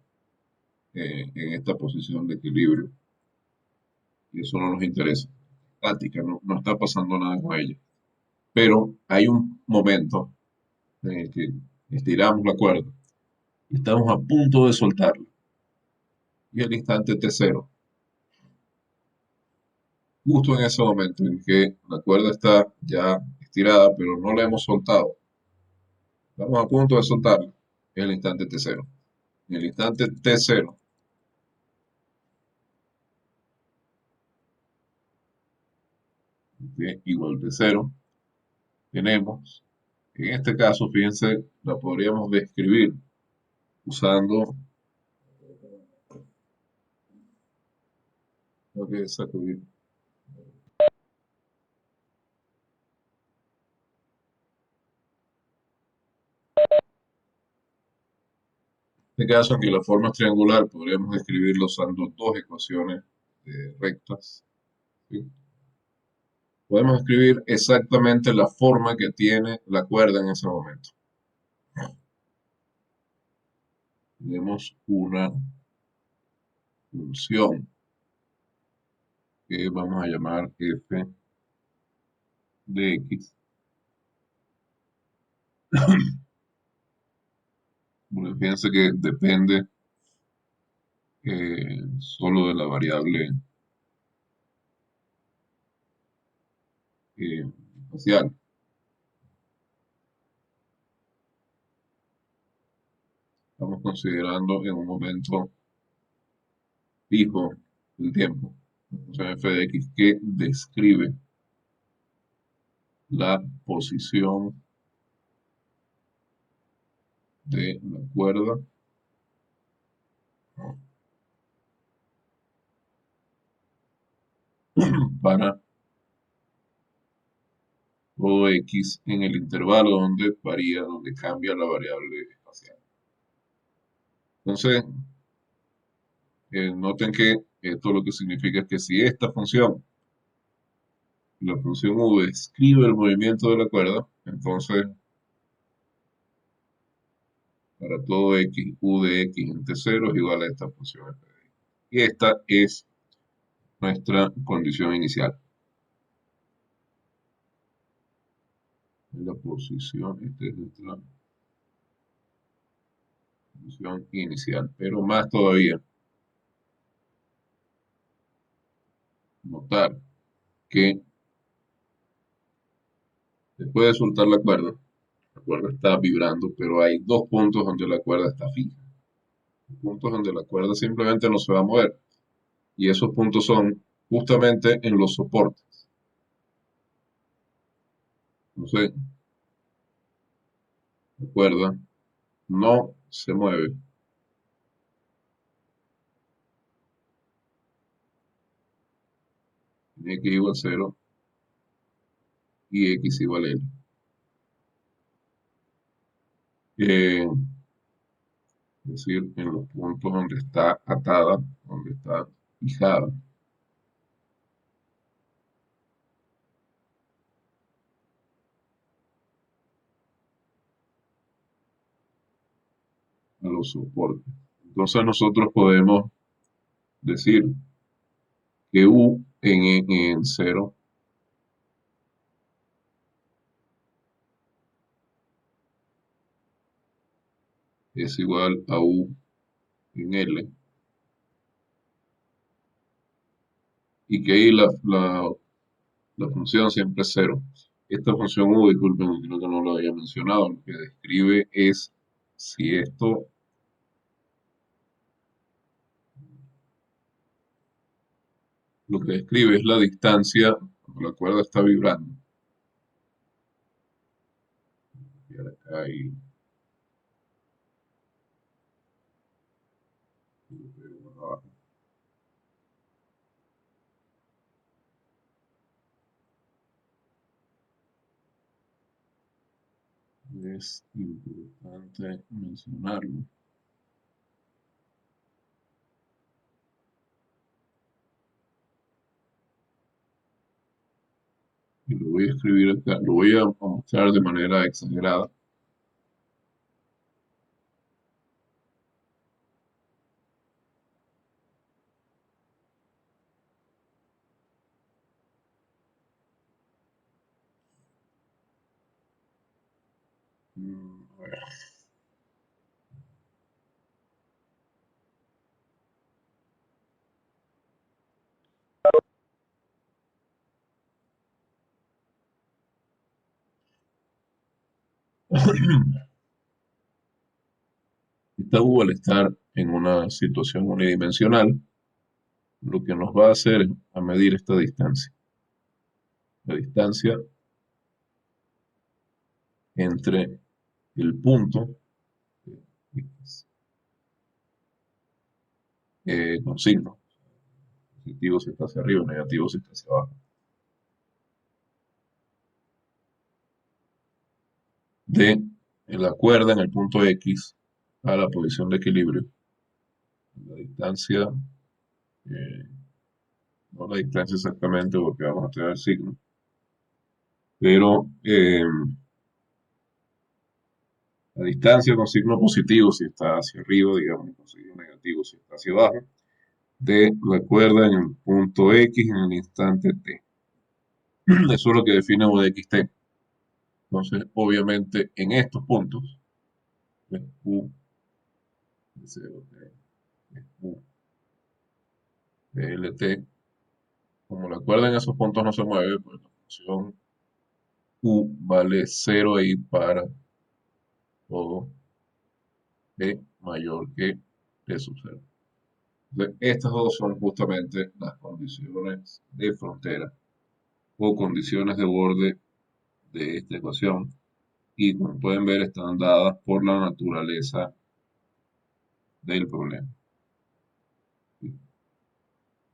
S1: en esta posición de equilibrio y eso no nos interesa. Estática, no está pasando nada con ella. Pero hay un momento en el que estiramos la cuerda y estamos a punto de soltarla. Y el instante T0, justo en ese momento en que la cuerda está ya estirada, pero no la hemos soltado. Estamos a punto de soltarla. Es el instante T0. En el instante T0, igual T0, tenemos, en este caso, fíjense, la podríamos describir usando, lo que es sacudir. En este caso, aquí la forma es triangular, podríamos describirlo usando dos ecuaciones rectas. ¿Sí? Podemos escribir exactamente la forma que tiene la cuerda en ese momento. Tenemos una función que vamos a llamar f de x. Bueno, fíjense que depende solo de la variable espacial. Estamos considerando en un momento fijo el tiempo, la función f de x que describe la posición de la cuerda, ¿no?, para todo x en el intervalo donde varía, donde cambia la variable espacial. Entonces, noten que esto lo que significa es que si esta función, la función u, describe el movimiento de la cuerda, entonces para todo x, u de x en t0 es igual a esta función f de x. Y esta es nuestra condición inicial. La posición, esta es nuestra condición inicial. Pero más todavía, notar que después de soltar la cuerda está vibrando, pero hay dos puntos donde la cuerda está fija. Puntos donde la cuerda simplemente no se va a mover. Y esos puntos son justamente en los soportes. Entonces, la cuerda no se mueve en x igual 0 y x igual L. Es decir, en los puntos donde está atada, donde está fijada a los soportes. Entonces nosotros podemos decir que U en 0 es igual a U en L, y que ahí la función siempre es 0. Esta función U, disculpen, creo que no lo había mencionado, lo que describe es si esto, lo que describe es la distancia cuando la cuerda está vibrando. Y acá hay es importante mencionarlo. Y lo voy a escribir acá, lo voy a mostrar de manera exagerada. A ver. Esta U, al estar en una situación unidimensional, lo que nos va a hacer es a medir esta distancia. La distancia entre el punto con signo. Positivo si está hacia arriba, negativo si está hacia abajo. De la cuerda en el punto X a la posición de equilibrio. La distancia, eh, no la distancia exactamente porque vamos a tener signo, pero la distancia con signo positivo si está hacia arriba, digamos, y con signo negativo si está hacia abajo, de la cuerda en el punto X en el instante T. Eso es lo que define U de XT. Entonces, obviamente, en estos puntos, pues, U de 0, U de LT, como la cuerda en esos puntos no se mueve, pues la función U vale 0 ahí para todo T mayor que T sub 0. Entonces, estas dos son justamente las condiciones de frontera o condiciones de borde de esta ecuación. Y como pueden ver, están dadas por la naturaleza del problema.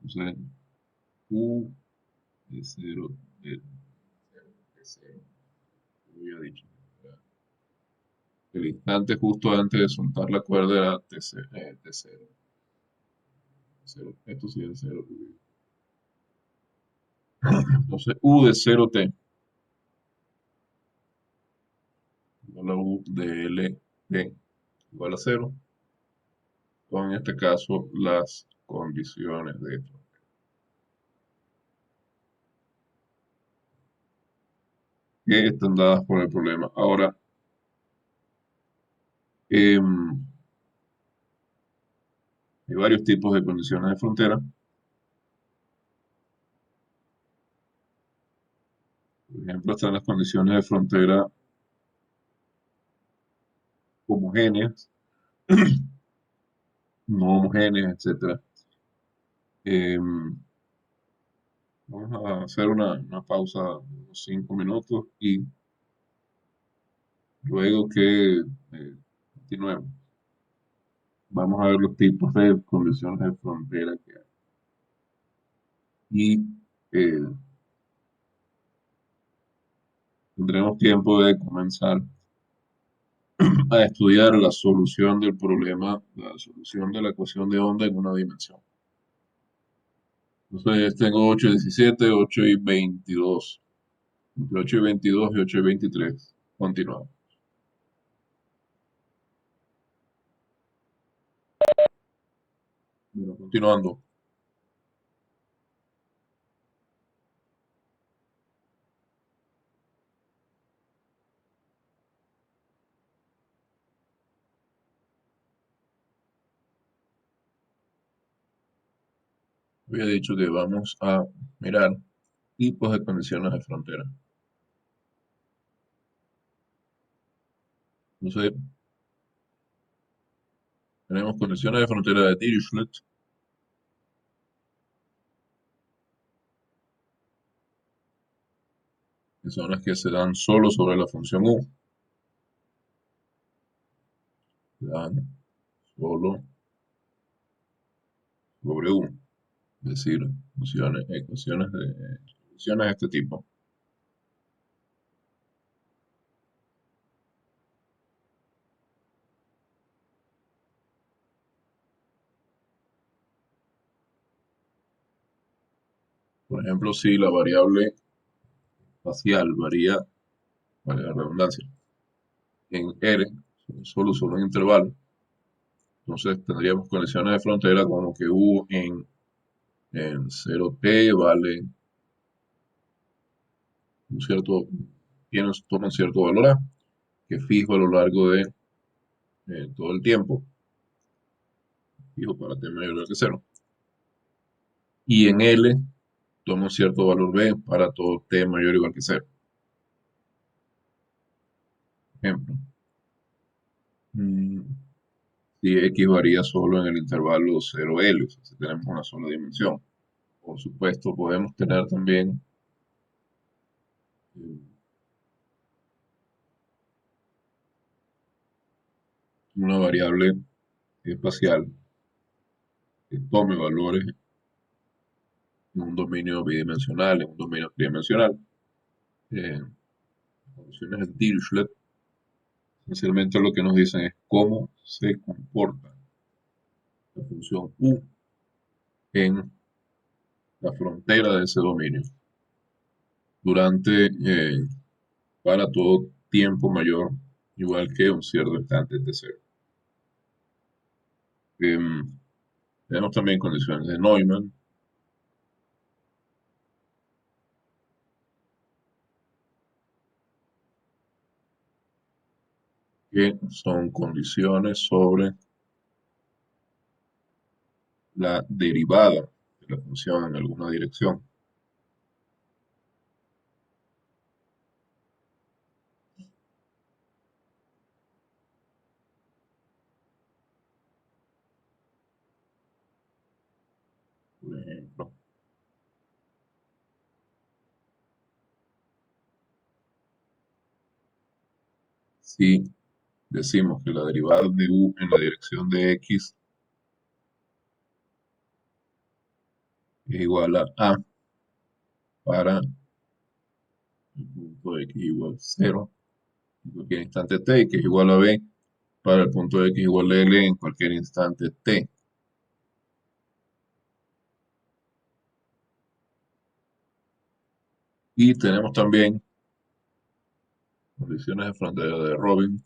S1: Entonces, U de 0, de 0, había dicho. El instante justo antes de soltar la cuerda era T0. T0. Esto sí es 0. Entonces, U de 0T igual a U de LT igual a 0. Son en este caso las condiciones de esto, que están dadas por el problema. Ahora, hay varios tipos de condiciones de frontera. Por ejemplo, están las condiciones de frontera homogéneas, no homogéneas, etcétera. Vamos a hacer una pausa de unos 5 minutos y luego que continuemos, vamos a ver los tipos de condiciones de frontera que hay. Y eh, tendremos tiempo de comenzar a estudiar la solución del problema, la solución de la ecuación de onda en una dimensión. Entonces tengo 8 y 17, 8 y 22, entre 8 y 22 y 8 y 23. Continuamos. Bueno, continuando. Había dicho que vamos a mirar tipos de condiciones de frontera. Entonces, tenemos condiciones de frontera de Dirichlet, que son las que se dan solo sobre la función U. Se dan solo sobre U. Es decir, soluciones de este tipo. Por ejemplo, si la variable espacial varía, vale la redundancia, en R, solo sobre un intervalo, entonces tendríamos condiciones de frontera como que U en 0T vale un cierto, toma un cierto valor A, que es fijo a lo largo de todo el tiempo, fijo para T mayor que 0. Y en L toma un cierto valor B para todo T mayor o igual que 0. Ejemplo, mm, si X varía solo en el intervalo 0L, o sea, si tenemos una sola dimensión. Por supuesto, podemos tener también eh, una variable espacial que tome valores en un dominio bidimensional, en un dominio tridimensional. Funciones de Dirichlet, esencialmente lo que nos dicen es cómo se comporta la función U en la frontera de ese dominio durante, para todo tiempo mayor, igual que un cierto instante de cero. Tenemos también condiciones de Neumann, que son condiciones sobre la derivada de la función en alguna dirección. Si decimos que la derivada de u en la dirección de x es igual a para el punto de x igual 0 en cualquier instante t y que es igual a b para el punto de x igual a l en cualquier instante t. Y tenemos también condiciones de frontera de Robin,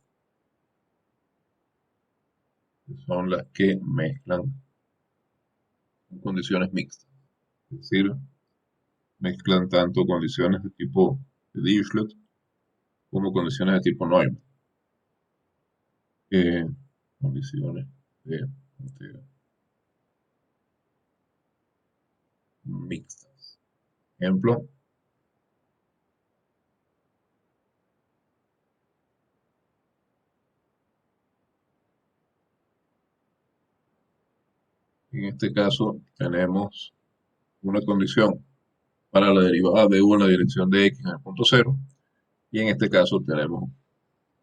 S1: que son las que mezclan condiciones mixtas. Es decir, mezclan tanto condiciones de tipo de Dirichlet como condiciones de tipo Neumann. Eh, condiciones de frontera mixtas. Ejemplo, en este caso tenemos una condición para la derivada de u en la dirección de x en el punto cero, y en este caso tenemos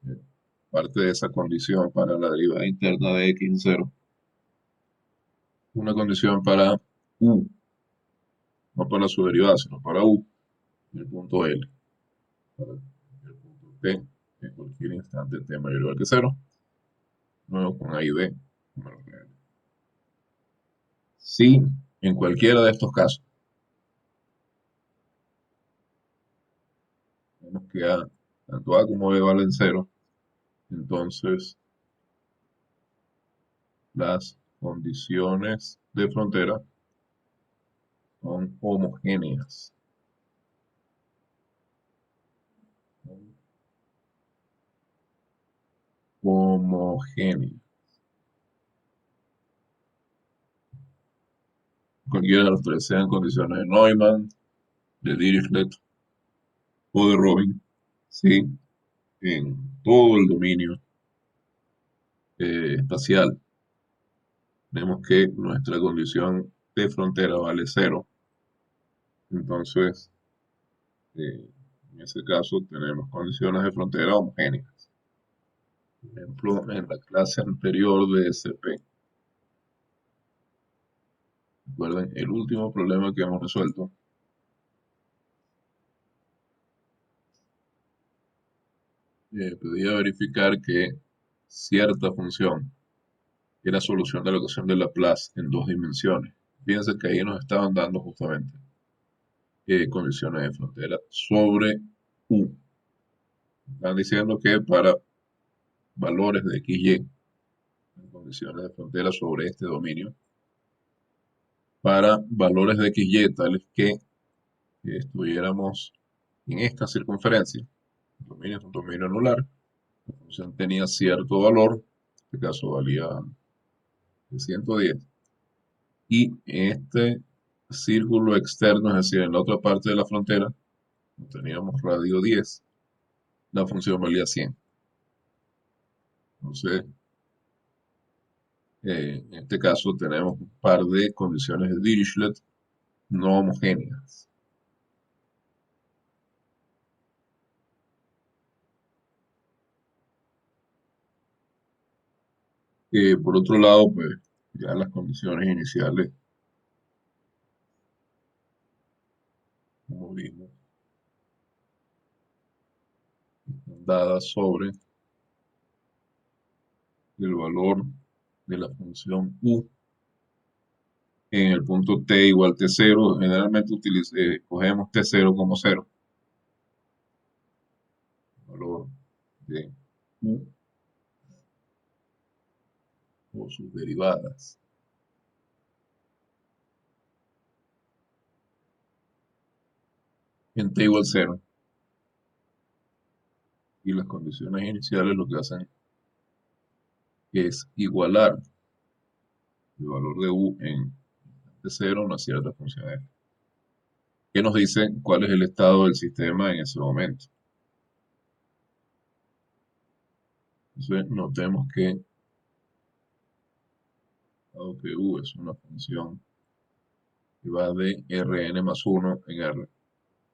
S1: eh, parte de esa condición para la derivada interna de x en cero, una condición para u, no para su derivada, sino para u en el punto L, para el punto T en cualquier instante t mayor o igual que cero, luego con a y b menos b. Si en cualquiera de estos casos vemos que a, tanto a como b valen cero, entonces las condiciones de frontera son homogéneas. Homogéneas. Cualquiera de los tres sean condiciones de Neumann, de Dirichlet o de Robin, si en todo el dominio espacial vemos que nuestra condición de frontera vale cero, entonces en ese caso tenemos condiciones de frontera homogéneas. Por ejemplo, en la clase anterior de SP, recuerden el último problema que hemos resuelto, pedía verificar que cierta función era solución de la ecuación de Laplace en dos dimensiones. Fíjense que ahí nos estaban dando justamente condiciones de frontera sobre U. Están diciendo que para valores de x, y, condiciones de frontera sobre este dominio, para valores de x, y tales que estuviéramos en esta circunferencia, el dominio es un dominio anular, la función tenía cierto valor, en este caso valía 110, y en este círculo externo, es decir, en la otra parte de la frontera, teníamos radio 10, la función valía 100. Entonces, en este caso tenemos un par de condiciones de Dirichlet no homogéneas. Por otro lado, pues ya las condiciones iniciales, como vimos, están dadas sobre el valor de la función u en el punto t igual t0. Generalmente cogemos t0 como 0, valor de u o sus derivadas. En t igual 0. Y las condiciones iniciales lo que hacen es igualar el valor de u en t0 a una cierta función f, que nos dice cuál es el estado del sistema en ese momento. Entonces, notemos que dado que u es una función que va de Rn más 1 en R,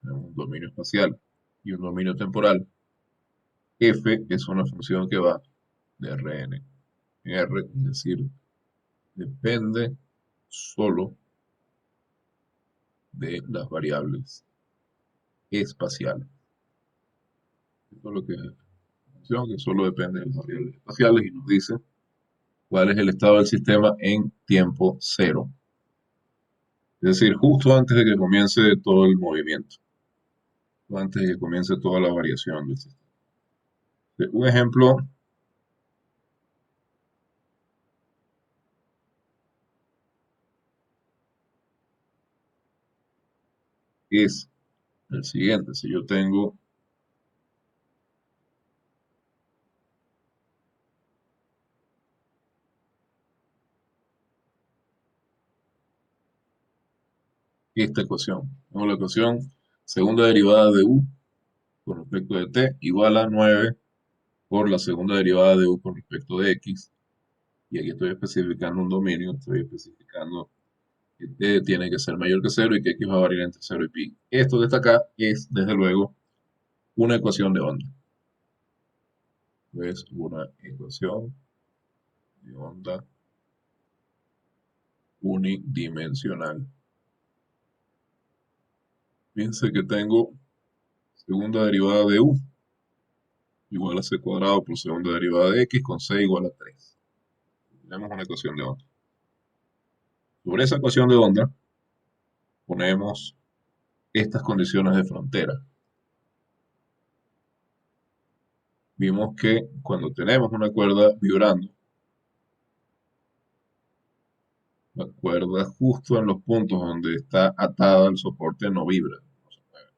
S1: tenemos un dominio espacial y un dominio temporal, f es una función que va de Rn en R, es decir, depende solo de las variables espaciales. Esto es lo que es la función, que solo depende de las variables espaciales y nos dice cuál es el estado del sistema en tiempo cero. Es decir, justo antes de que comience todo el movimiento, antes de que comience toda la variación del sistema. Un ejemplo es el siguiente. Si yo tengo esta ecuación, tengo la ecuación segunda derivada de u con respecto de t igual a 9 por la segunda derivada de u con respecto de x. Y aquí estoy especificando un dominio, estoy especificando que t tiene que ser mayor que 0 y que x va a variar entre 0 y pi. Esto que está acá es, desde luego, una ecuación de onda. Es una ecuación de onda unidimensional. Fíjense que tengo segunda derivada de u igual a c cuadrado por segunda derivada de x con c igual a 3. Tenemos una ecuación de onda. Sobre esa ecuación de onda ponemos estas condiciones de frontera. Vimos que cuando tenemos una cuerda vibrando, la cuerda justo en los puntos donde está atada al soporte no vibra, no se mueve.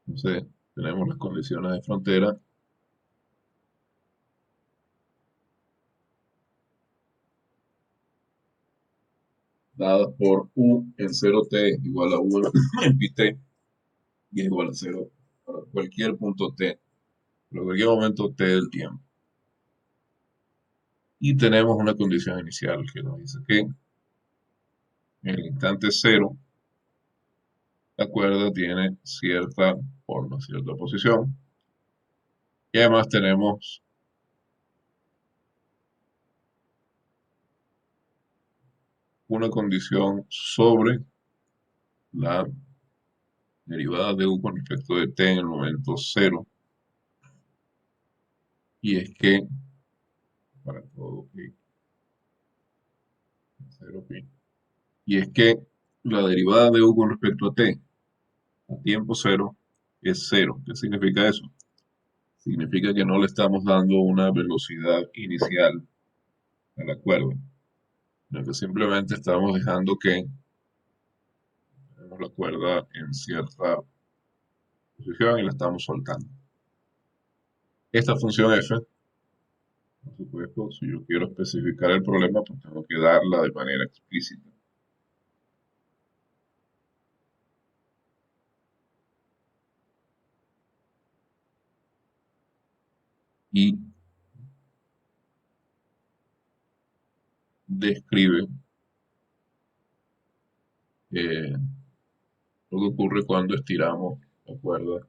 S1: Entonces tenemos las condiciones de frontera dadas por u en 0t igual a u en pi t y es igual a 0 para cualquier punto t, para cualquier momento t del tiempo. Y tenemos una condición inicial que nos dice que en el instante cero la cuerda tiene cierta forma, cierta posición. Y además tenemos una condición sobre la derivada de u con respecto de t en el momento cero. Y es que, para todo pi, 0 pi, y es que la derivada de u con respecto a t a tiempo cero es cero. ¿Qué significa eso? Significa que no le estamos dando una velocidad inicial a la cuerda, sino que simplemente estamos dejando que tenemos la cuerda en cierta posición y la estamos soltando. Esta función f, por supuesto, si yo quiero especificar el problema, pues tengo que darla de manera explícita. Y describe lo que ocurre cuando estiramos la cuerda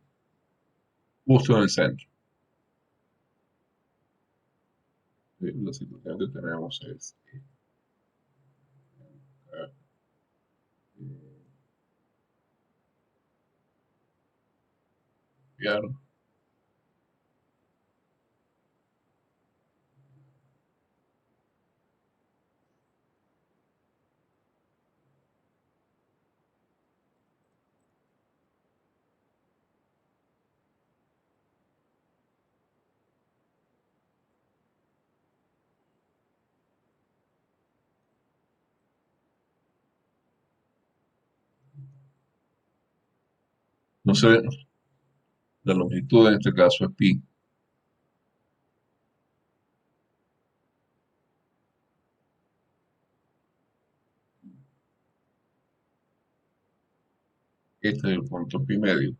S1: justo en el centro. La situación que tenemos es copiar. No sé, la longitud en este caso es pi. Este es el punto pi medio,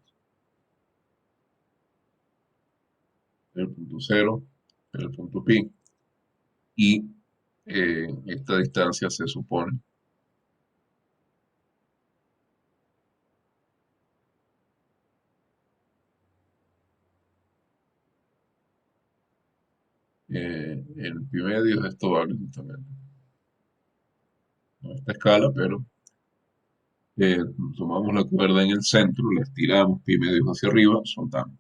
S1: el punto cero, el punto pi. Y esta distancia se supone En pi medios esto vale justamente a esta escala, pero eh, tomamos la cuerda en el centro, la estiramos pi medios hacia arriba, soltamos.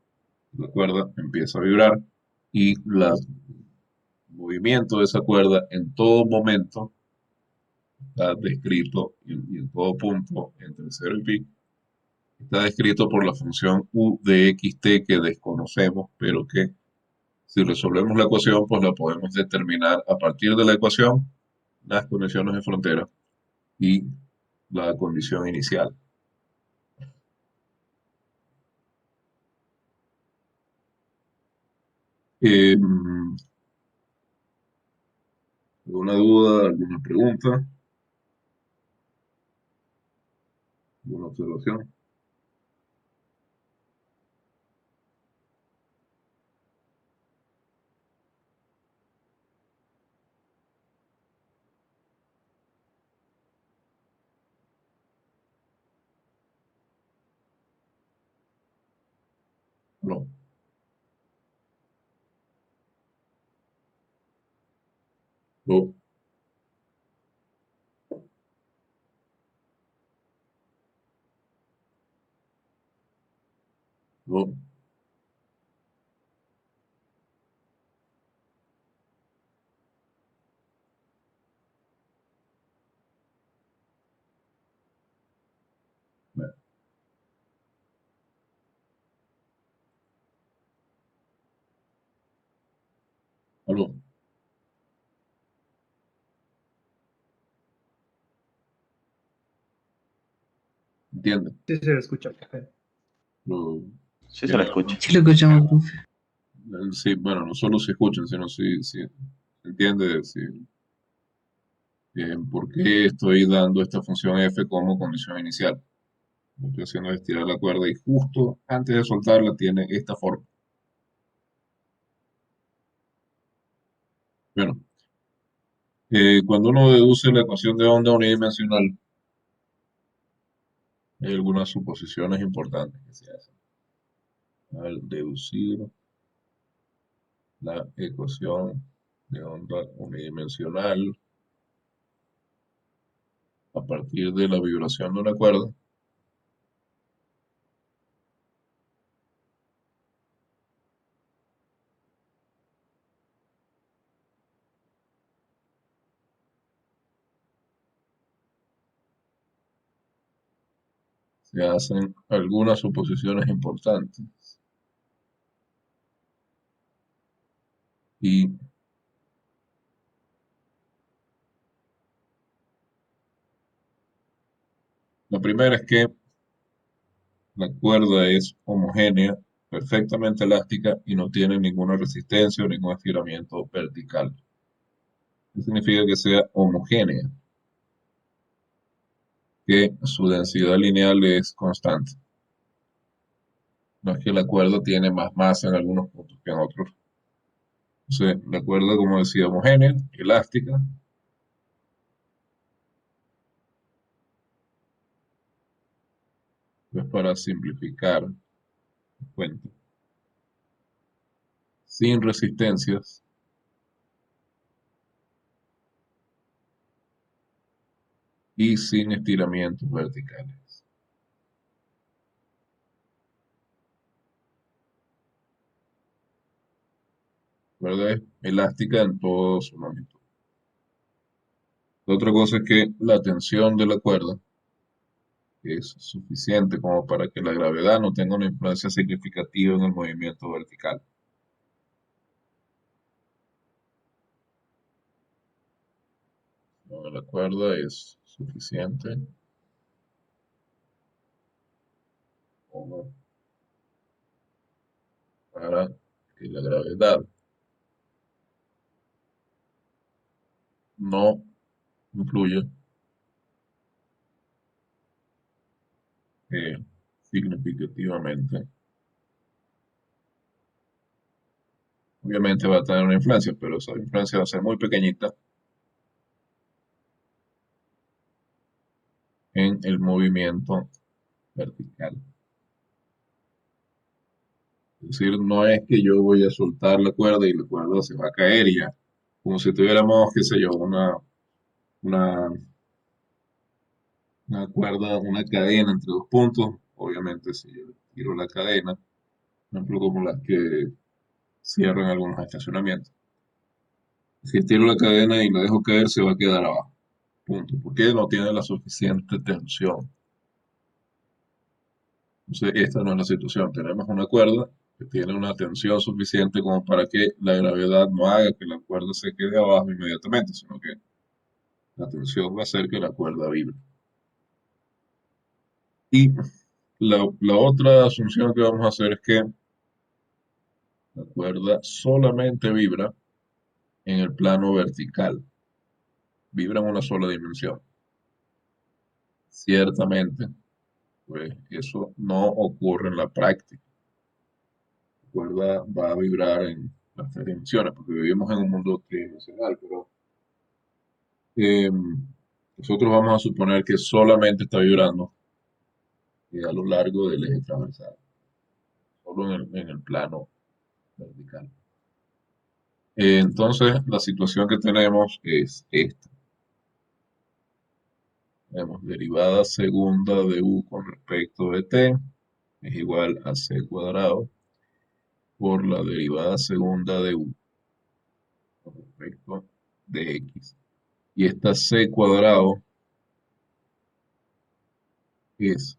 S1: La cuerda empieza a vibrar y el movimiento de esa cuerda en todo momento está descrito y en todo punto entre cero y pi. Está descrito por la función u de xt que desconocemos, pero que si resolvemos la ecuación, pues la podemos determinar a partir de la ecuación, las condiciones de frontera y la condición inicial. Eh, ¿Alguna duda, alguna pregunta, alguna observación? No, no, no, no, entiende.
S2: Sí, se lo escucha.
S1: Lo,
S3: Sí
S1: que
S3: se la escucha.
S2: Sí, lo escuchamos, profe.
S1: sí, bueno, no solo se escuchan, sino si se entiende por qué estoy dando esta función f como condición inicial. Lo que estoy haciendo es estirar la cuerda y justo antes de soltarla tiene esta forma. Bueno, cuando uno deduce la ecuación de onda unidimensional, hay algunas suposiciones importantes que se hacen. Al deducir la ecuación de onda unidimensional a partir de la vibración de una cuerda, se hacen algunas suposiciones importantes. Y la primera es que la cuerda es homogénea, perfectamente elástica y no tiene ninguna resistencia o ningún estiramiento vertical. ¿Qué significa que sea homogénea? Que su densidad lineal es constante. No es que la cuerda tiene más masa en algunos puntos que en otros. Entonces, la cuerda, como decía, homogénea, elástica, pues para simplificar la cuenta, sin resistencias y sin estiramientos verticales. La cuerda es elástica en todo su longitud. La otra cosa es que la tensión de la cuerda es suficiente como para que la gravedad no tenga una influencia significativa en el movimiento vertical. La cuerda es suficiente como para que la gravedad no influya eh, significativamente. Obviamente va a tener una influencia, pero esa influencia va a ser muy pequeñita en el movimiento vertical Es decir, no es que yo voy a soltar la cuerda y la cuerda se va a caer y ya. Como si tuviéramos, qué sé yo, una, una cuerda, una cadena entre dos puntos. Obviamente, si yo tiro la cadena, por ejemplo, como las que cierran algunos estacionamientos. Si estiro la cadena y la dejo caer, se va a quedar abajo. Punto. Porque no tiene la suficiente tensión. Entonces, esta no es la situación. Tenemos una cuerda que tiene una tensión suficiente como para que la gravedad no haga que la cuerda se quede abajo inmediatamente, sino que la tensión va a hacer que la cuerda vibre. Y la otra asunción que vamos a hacer es que la cuerda solamente vibra en el plano vertical, vibra en una sola dimensión. Ciertamente, pues eso no ocurre en la práctica. La cuerda va a vibrar en las tres dimensiones, porque vivimos en un mundo tridimensional, pero nosotros vamos a suponer que solamente está vibrando a lo largo del eje transversal, solo en el plano vertical. Entonces, la situación que tenemos es esta. Tenemos derivada segunda de u con respecto de t es igual a c cuadrado por la derivada segunda de u con respecto de x. Y esta c cuadrado es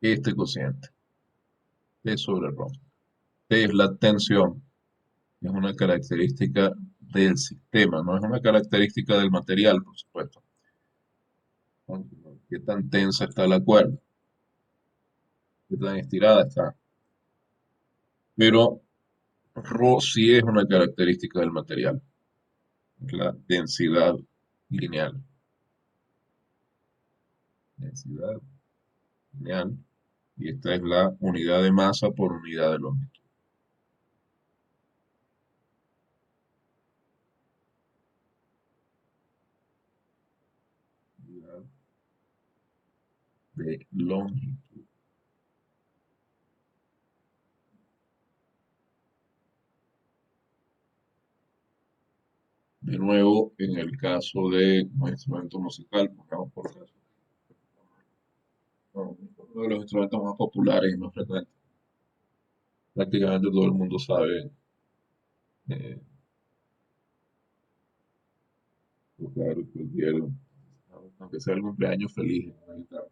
S1: este cociente, t sobre ρ. T es la tensión, es una característica del sistema, no es una característica del material, por supuesto. ¿Qué tan tensa está la cuerda? ¿Qué tan estirada está? Pero Rho sí es una característica del material, es la densidad lineal. Densidad lineal. Y esta es la unidad de masa por unidad de longitud. Unidad de longitud. De nuevo, en el caso de un instrumento musical, pongamos por caso, no, uno de los instrumentos más populares y más frecuentes. Prácticamente todo el mundo sabe eh, tocar cualquier, aunque sea el cumpleaños feliz, una guitarra,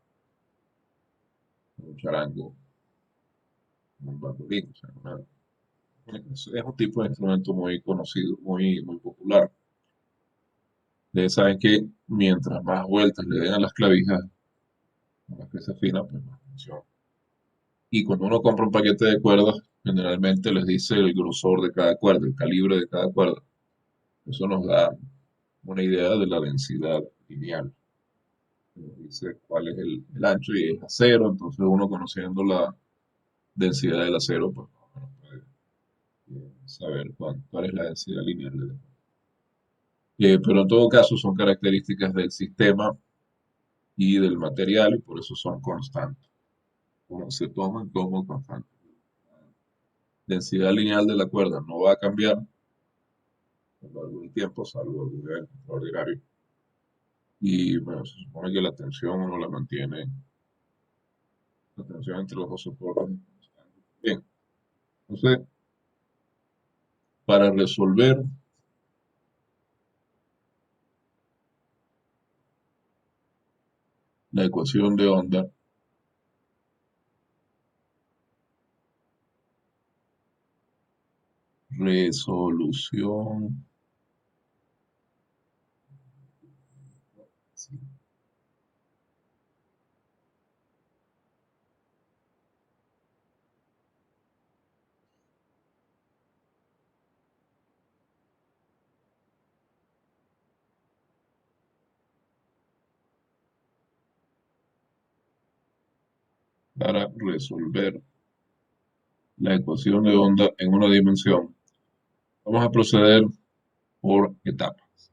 S1: un charango, un bandolín, o sea, es un tipo de instrumento muy conocido, muy popular. Ustedes saben que mientras más vueltas le den a las clavijas, a las piezas finas, pues más funciona. Y cuando uno compra un paquete de cuerdas, generalmente les dice el grosor de cada cuerda, el calibre de cada cuerda. Eso nos da una idea de la densidad lineal. Nos dice cuál es el ancho y es acero, entonces uno conociendo la densidad del acero, pues más o menos puede saber cuál es la densidad lineal. Pero en todo caso son características del sistema y del material y por eso son constantes. Como se toman como constantes. La densidad lineal de la cuerda no va a cambiar a lo largo del tiempo, salvo algún evento extraordinario. Y bueno, se supone que la tensión uno la mantiene, la tensión entre los dos soportes es constante. Bien, entonces, para resolver la ecuación de onda, resolución, sí, para resolver la ecuación de onda en una dimensión, vamos a proceder por etapas.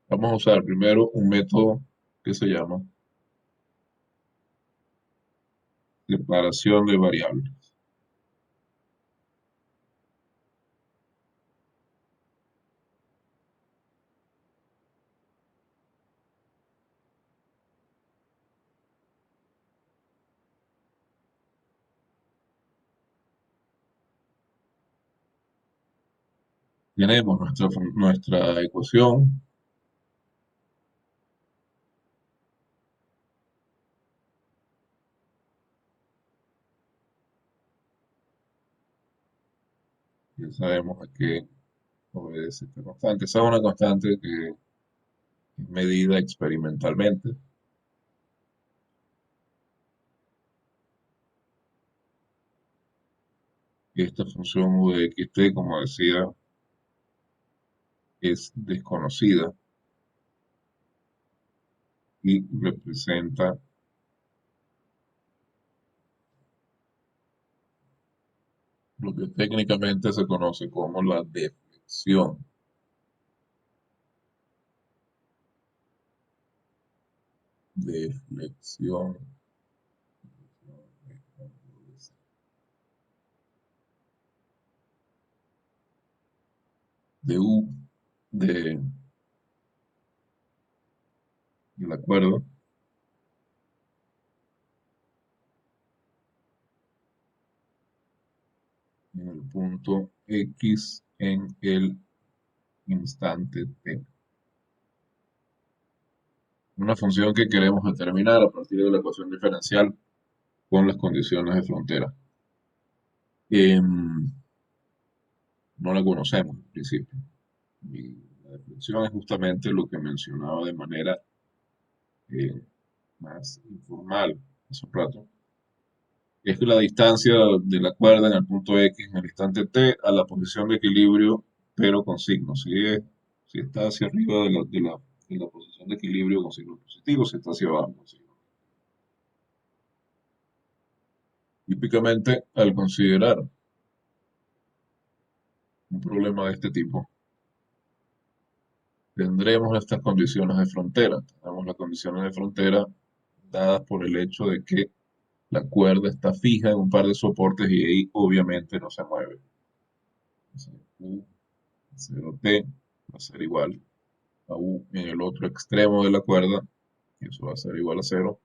S1: Vamos a usar primero un método que se llama separación de variables. Tenemos nuestra ecuación. Ya sabemos a qué obedece esta constante. Esa es una constante que es medida experimentalmente. Esta función u de xt, como decía, es desconocida y representa lo que técnicamente se conoce como la deflexión. Deflexión de U de, del acuerdo en el punto X en el instante T. Una función que queremos determinar a partir de la ecuación diferencial con las condiciones de frontera. No la conocemos en principio. Y la deflexión es justamente lo que mencionaba de manera eh, más informal hace un rato. Es que la distancia de la cuerda en el punto X en el instante T a la posición de equilibrio, pero con signo. Si está hacia arriba de la posición de equilibrio con signo positivo, si está hacia abajo con signo. Típicamente, al considerar un problema de este tipo, tendremos estas condiciones de frontera. Tenemos las condiciones de frontera dadas por el hecho de que la cuerda está fija en un par de soportes y ahí obviamente no se mueve. Entonces, U 0T va a ser igual a U en el otro extremo de la cuerda, y eso va a ser igual a cero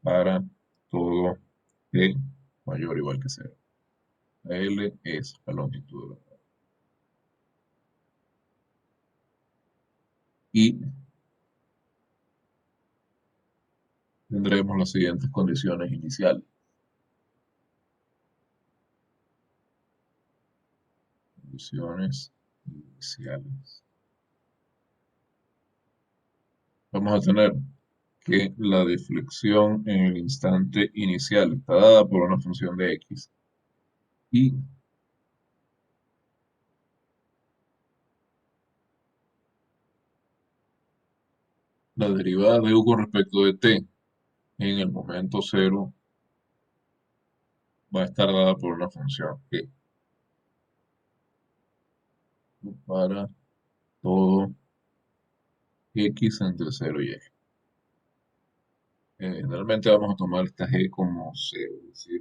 S1: para todo T mayor o igual que cero. L es la longitud de la cuerda. Y tendremos las siguientes condiciones iniciales. Condiciones iniciales. Vamos a tener que la deflexión en el instante inicial está dada por una función de x y la derivada de u con respecto de t en el momento cero va a estar dada por una función g para todo x entre 0 y x. Generalmente vamos a tomar esta g como cero, es decir,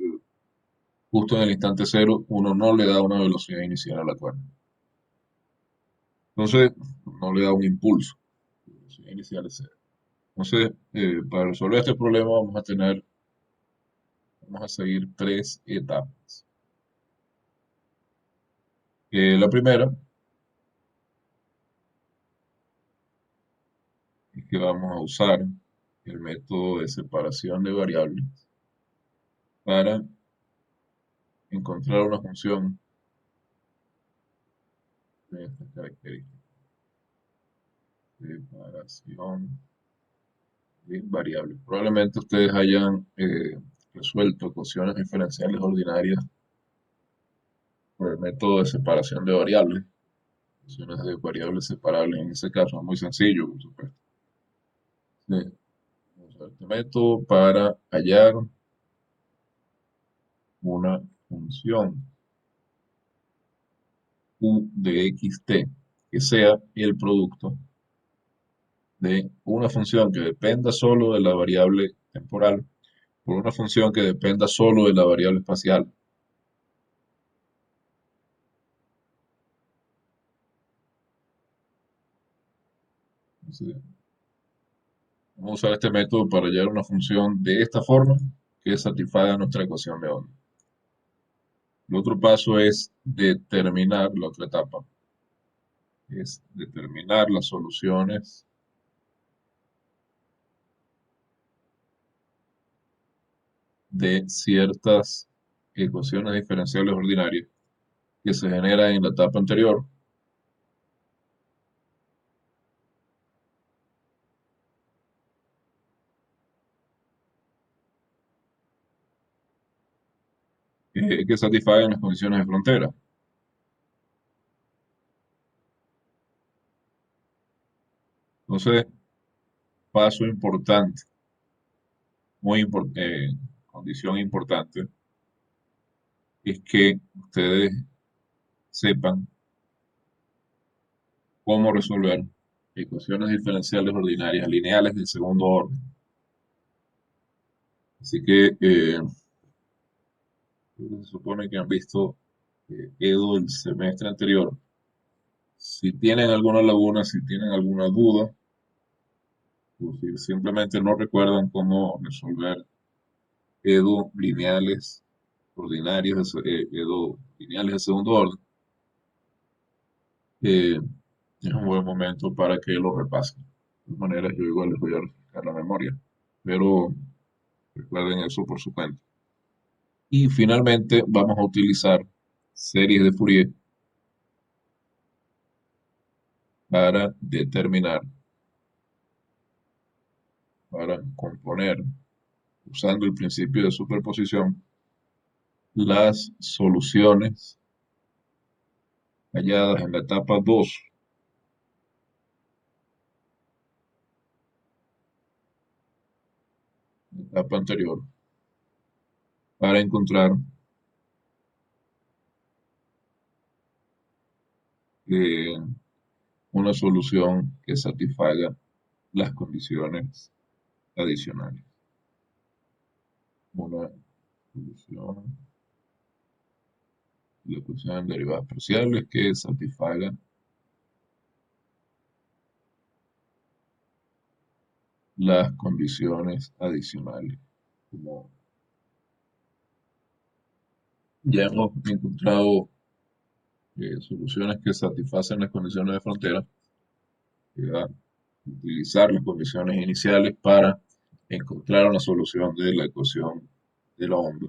S1: justo en el instante cero uno no le da una velocidad inicial a la cuerda. Entonces, no le da un impulso. La velocidad inicial es cero. Entonces, para resolver este problema vamos a seguir tres etapas. La primera es que vamos a usar el método de separación de variables para encontrar una función de estas características. Separación de variables. Probablemente ustedes hayan resuelto ecuaciones diferenciales ordinarias por el método de separación de variables. Ecuaciones de variables separables en ese caso es muy sencillo, por supuesto. Sí, vamos a usar este método para hallar una función u de xt que sea el producto de una función que dependa solo de la variable temporal por una función que dependa solo de la variable espacial. Entonces, vamos a usar este método para hallar una función de esta forma que satisfaga nuestra ecuación de onda. El otro paso es determinar la otra etapa, es determinar las soluciones de ciertas ecuaciones diferenciales ordinarias que se generan en la etapa anterior, que satisfagan las condiciones de frontera. Entonces, paso importante, condición importante, es que ustedes sepan cómo resolver ecuaciones diferenciales ordinarias lineales de segundo orden. Así que se supone que han visto EDO el semestre anterior. Si tienen alguna laguna, si tienen alguna duda, o si simplemente no recuerdan cómo resolver EDO lineales ordinarios, EDO lineales de segundo orden, eh, es un buen momento para que lo repasen. De todas maneras, yo igual les voy a refrescar la memoria, pero recuerden eso por su cuenta. Y finalmente vamos a utilizar series de Fourier para determinar, para componer, usando el principio de superposición, las soluciones halladas en la etapa 2, la etapa anterior, para encontrar eh, una solución que satisfaga las condiciones adicionales. Una solución de la ecuación en derivadas parciales que satisfaga las condiciones adicionales. Como ya hemos encontrado soluciones que satisfacen las condiciones de frontera, a utilizar las condiciones iniciales para encontrar una solución de la ecuación de la onda.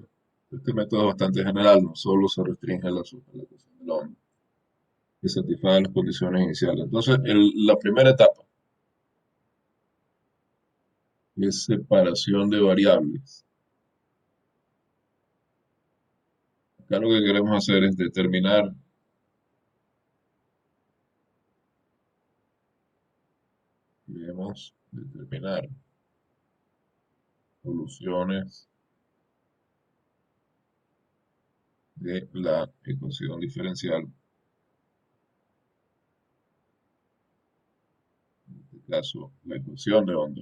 S1: Este método es bastante general, no solo se restringe a la ecuación de la onda, que satisfaga las condiciones iniciales. Entonces, la primera etapa es separación de variables. Acá lo que queremos hacer es debemos determinar soluciones de la ecuación diferencial, en este caso la ecuación de onda,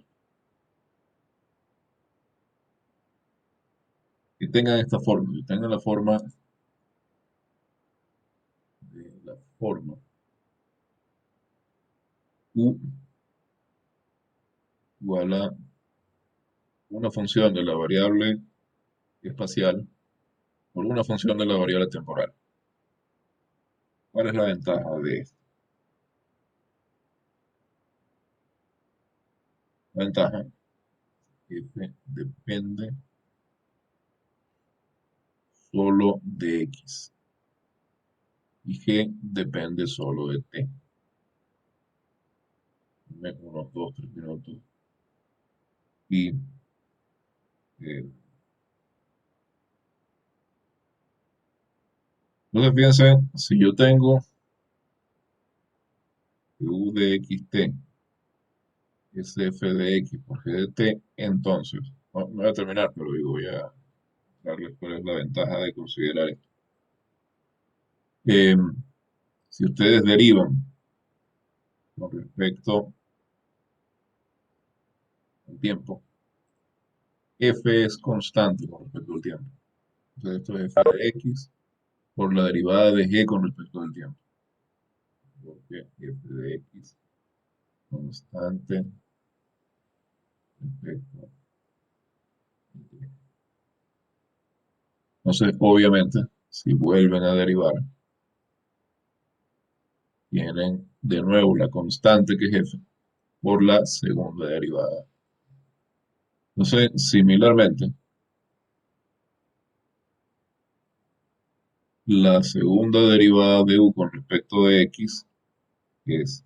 S1: que tengan esta forma, que tengan la forma U igual a una función de la variable espacial por una función de la variable temporal. ¿Cuál es la ventaja de esto? La ventaja f depende solo de x y g depende solo de t. Unos 2, 3 minutos y eh, entonces fíjense, si yo tengo u de xt es f de x por g de t, entonces, no voy a terminar, pero digo, voy a darles cuál es la ventaja de considerar esto. Si ustedes derivan con respecto al tiempo, f es constante con respecto al tiempo. Entonces esto es f de x por la derivada de g con respecto al tiempo. Porque f de x constante respecto al tiempo. Entonces, obviamente, si vuelven a derivar, tienen de nuevo la constante que es f por la segunda derivada. Entonces, similarmente, la segunda derivada de u con respecto de x, que es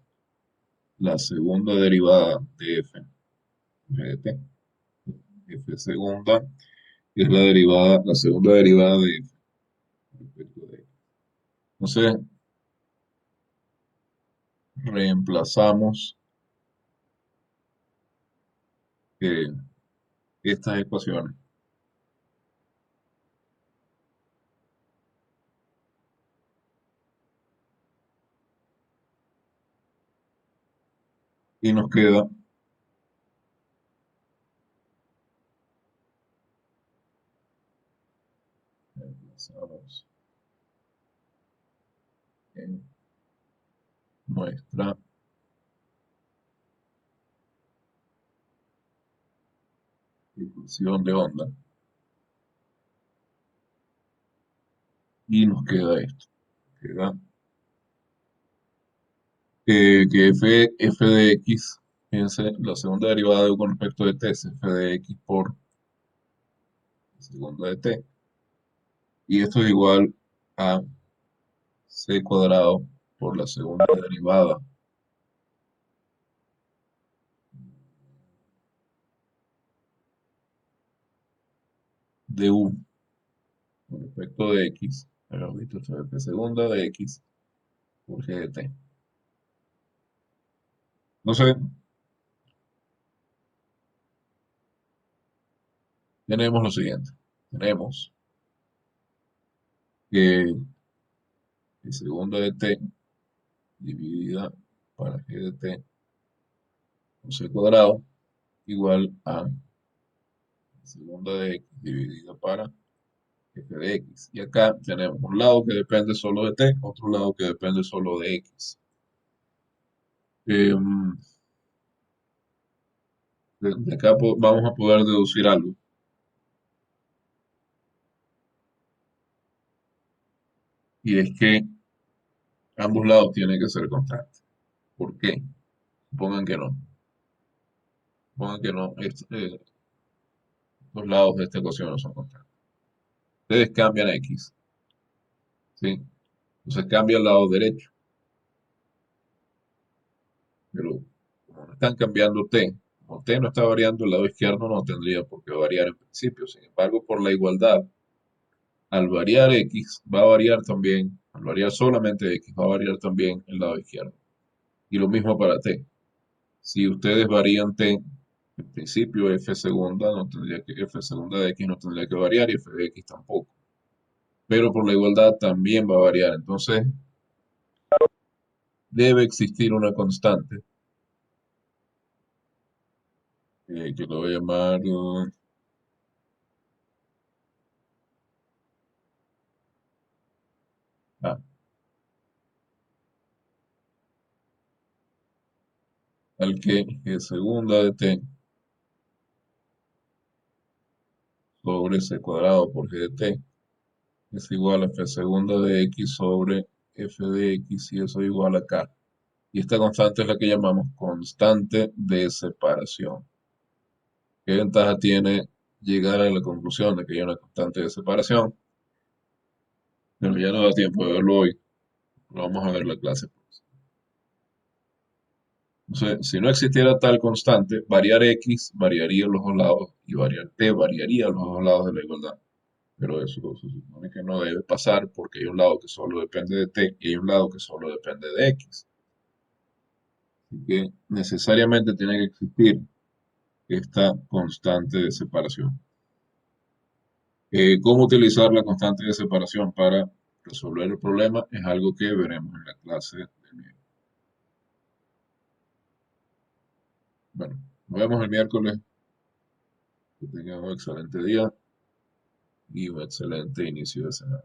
S1: la segunda derivada de f, de t, f segunda, que es la segunda derivada de f respecto de x. Entonces, reemplazamos eh, estas ecuaciones y nos queda reemplazamos en nuestra ecuación de onda y nos queda esto. Queda que f de x, fíjense, la segunda derivada de u con respecto de t es f de x por la segunda de t. Y esto es igual a c cuadrado por la segunda derivada de u con respecto de x. Habíamos visto esto de f segunda de x por g de t. Entonces, tenemos lo siguiente. Tenemos que f segunda de t dividida para g de t con c cuadrado igual a segunda de x dividida para f de x. Y acá tenemos un lado que depende solo de t, otro lado que depende solo de x. De acá vamos a poder deducir algo, y es que ambos lados tienen que ser constantes. ¿Por qué? Supongan que no. Supongan que no, los lados de esta ecuación no son constantes. Ustedes cambian x, ¿sí? Entonces cambia el lado derecho, pero como no están cambiando t, como t no está variando, el lado izquierdo no tendría por qué variar en principio. Sin embargo, por la igualdad, al variar x, va a variar también, al variar solamente x, va a variar también el lado izquierdo. Y lo mismo para t. Si ustedes varían t, en principio f segunda no tendría que, f segunda de x no tendría que variar y f de x tampoco. Pero por la igualdad también va a variar. Entonces, debe existir una constante, que lo voy a llamar A, al que g segunda de t sobre c cuadrado por g de t es igual a f segunda de x sobre f de x y eso es igual a k. Y esta constante es la que llamamos constante de separación. ¿Qué ventaja tiene llegar a la conclusión de que hay una constante de separación? Pero ya no da tiempo de verlo hoy, lo vamos a ver en la clase próxima. Entonces, si no existiera tal constante, variar x variaría los dos lados y variar t variaría los dos lados de la igualdad. Pero eso se supone que no debe pasar porque hay un lado que solo depende de t y hay un lado que solo depende de x. Así que necesariamente tiene que existir esta constante de separación. ¿Cómo utilizar la constante de separación para resolver el problema? Es algo que veremos en la clase del miércoles. Bueno, nos vemos el miércoles. Que tengan un excelente día y un excelente inicio de semana.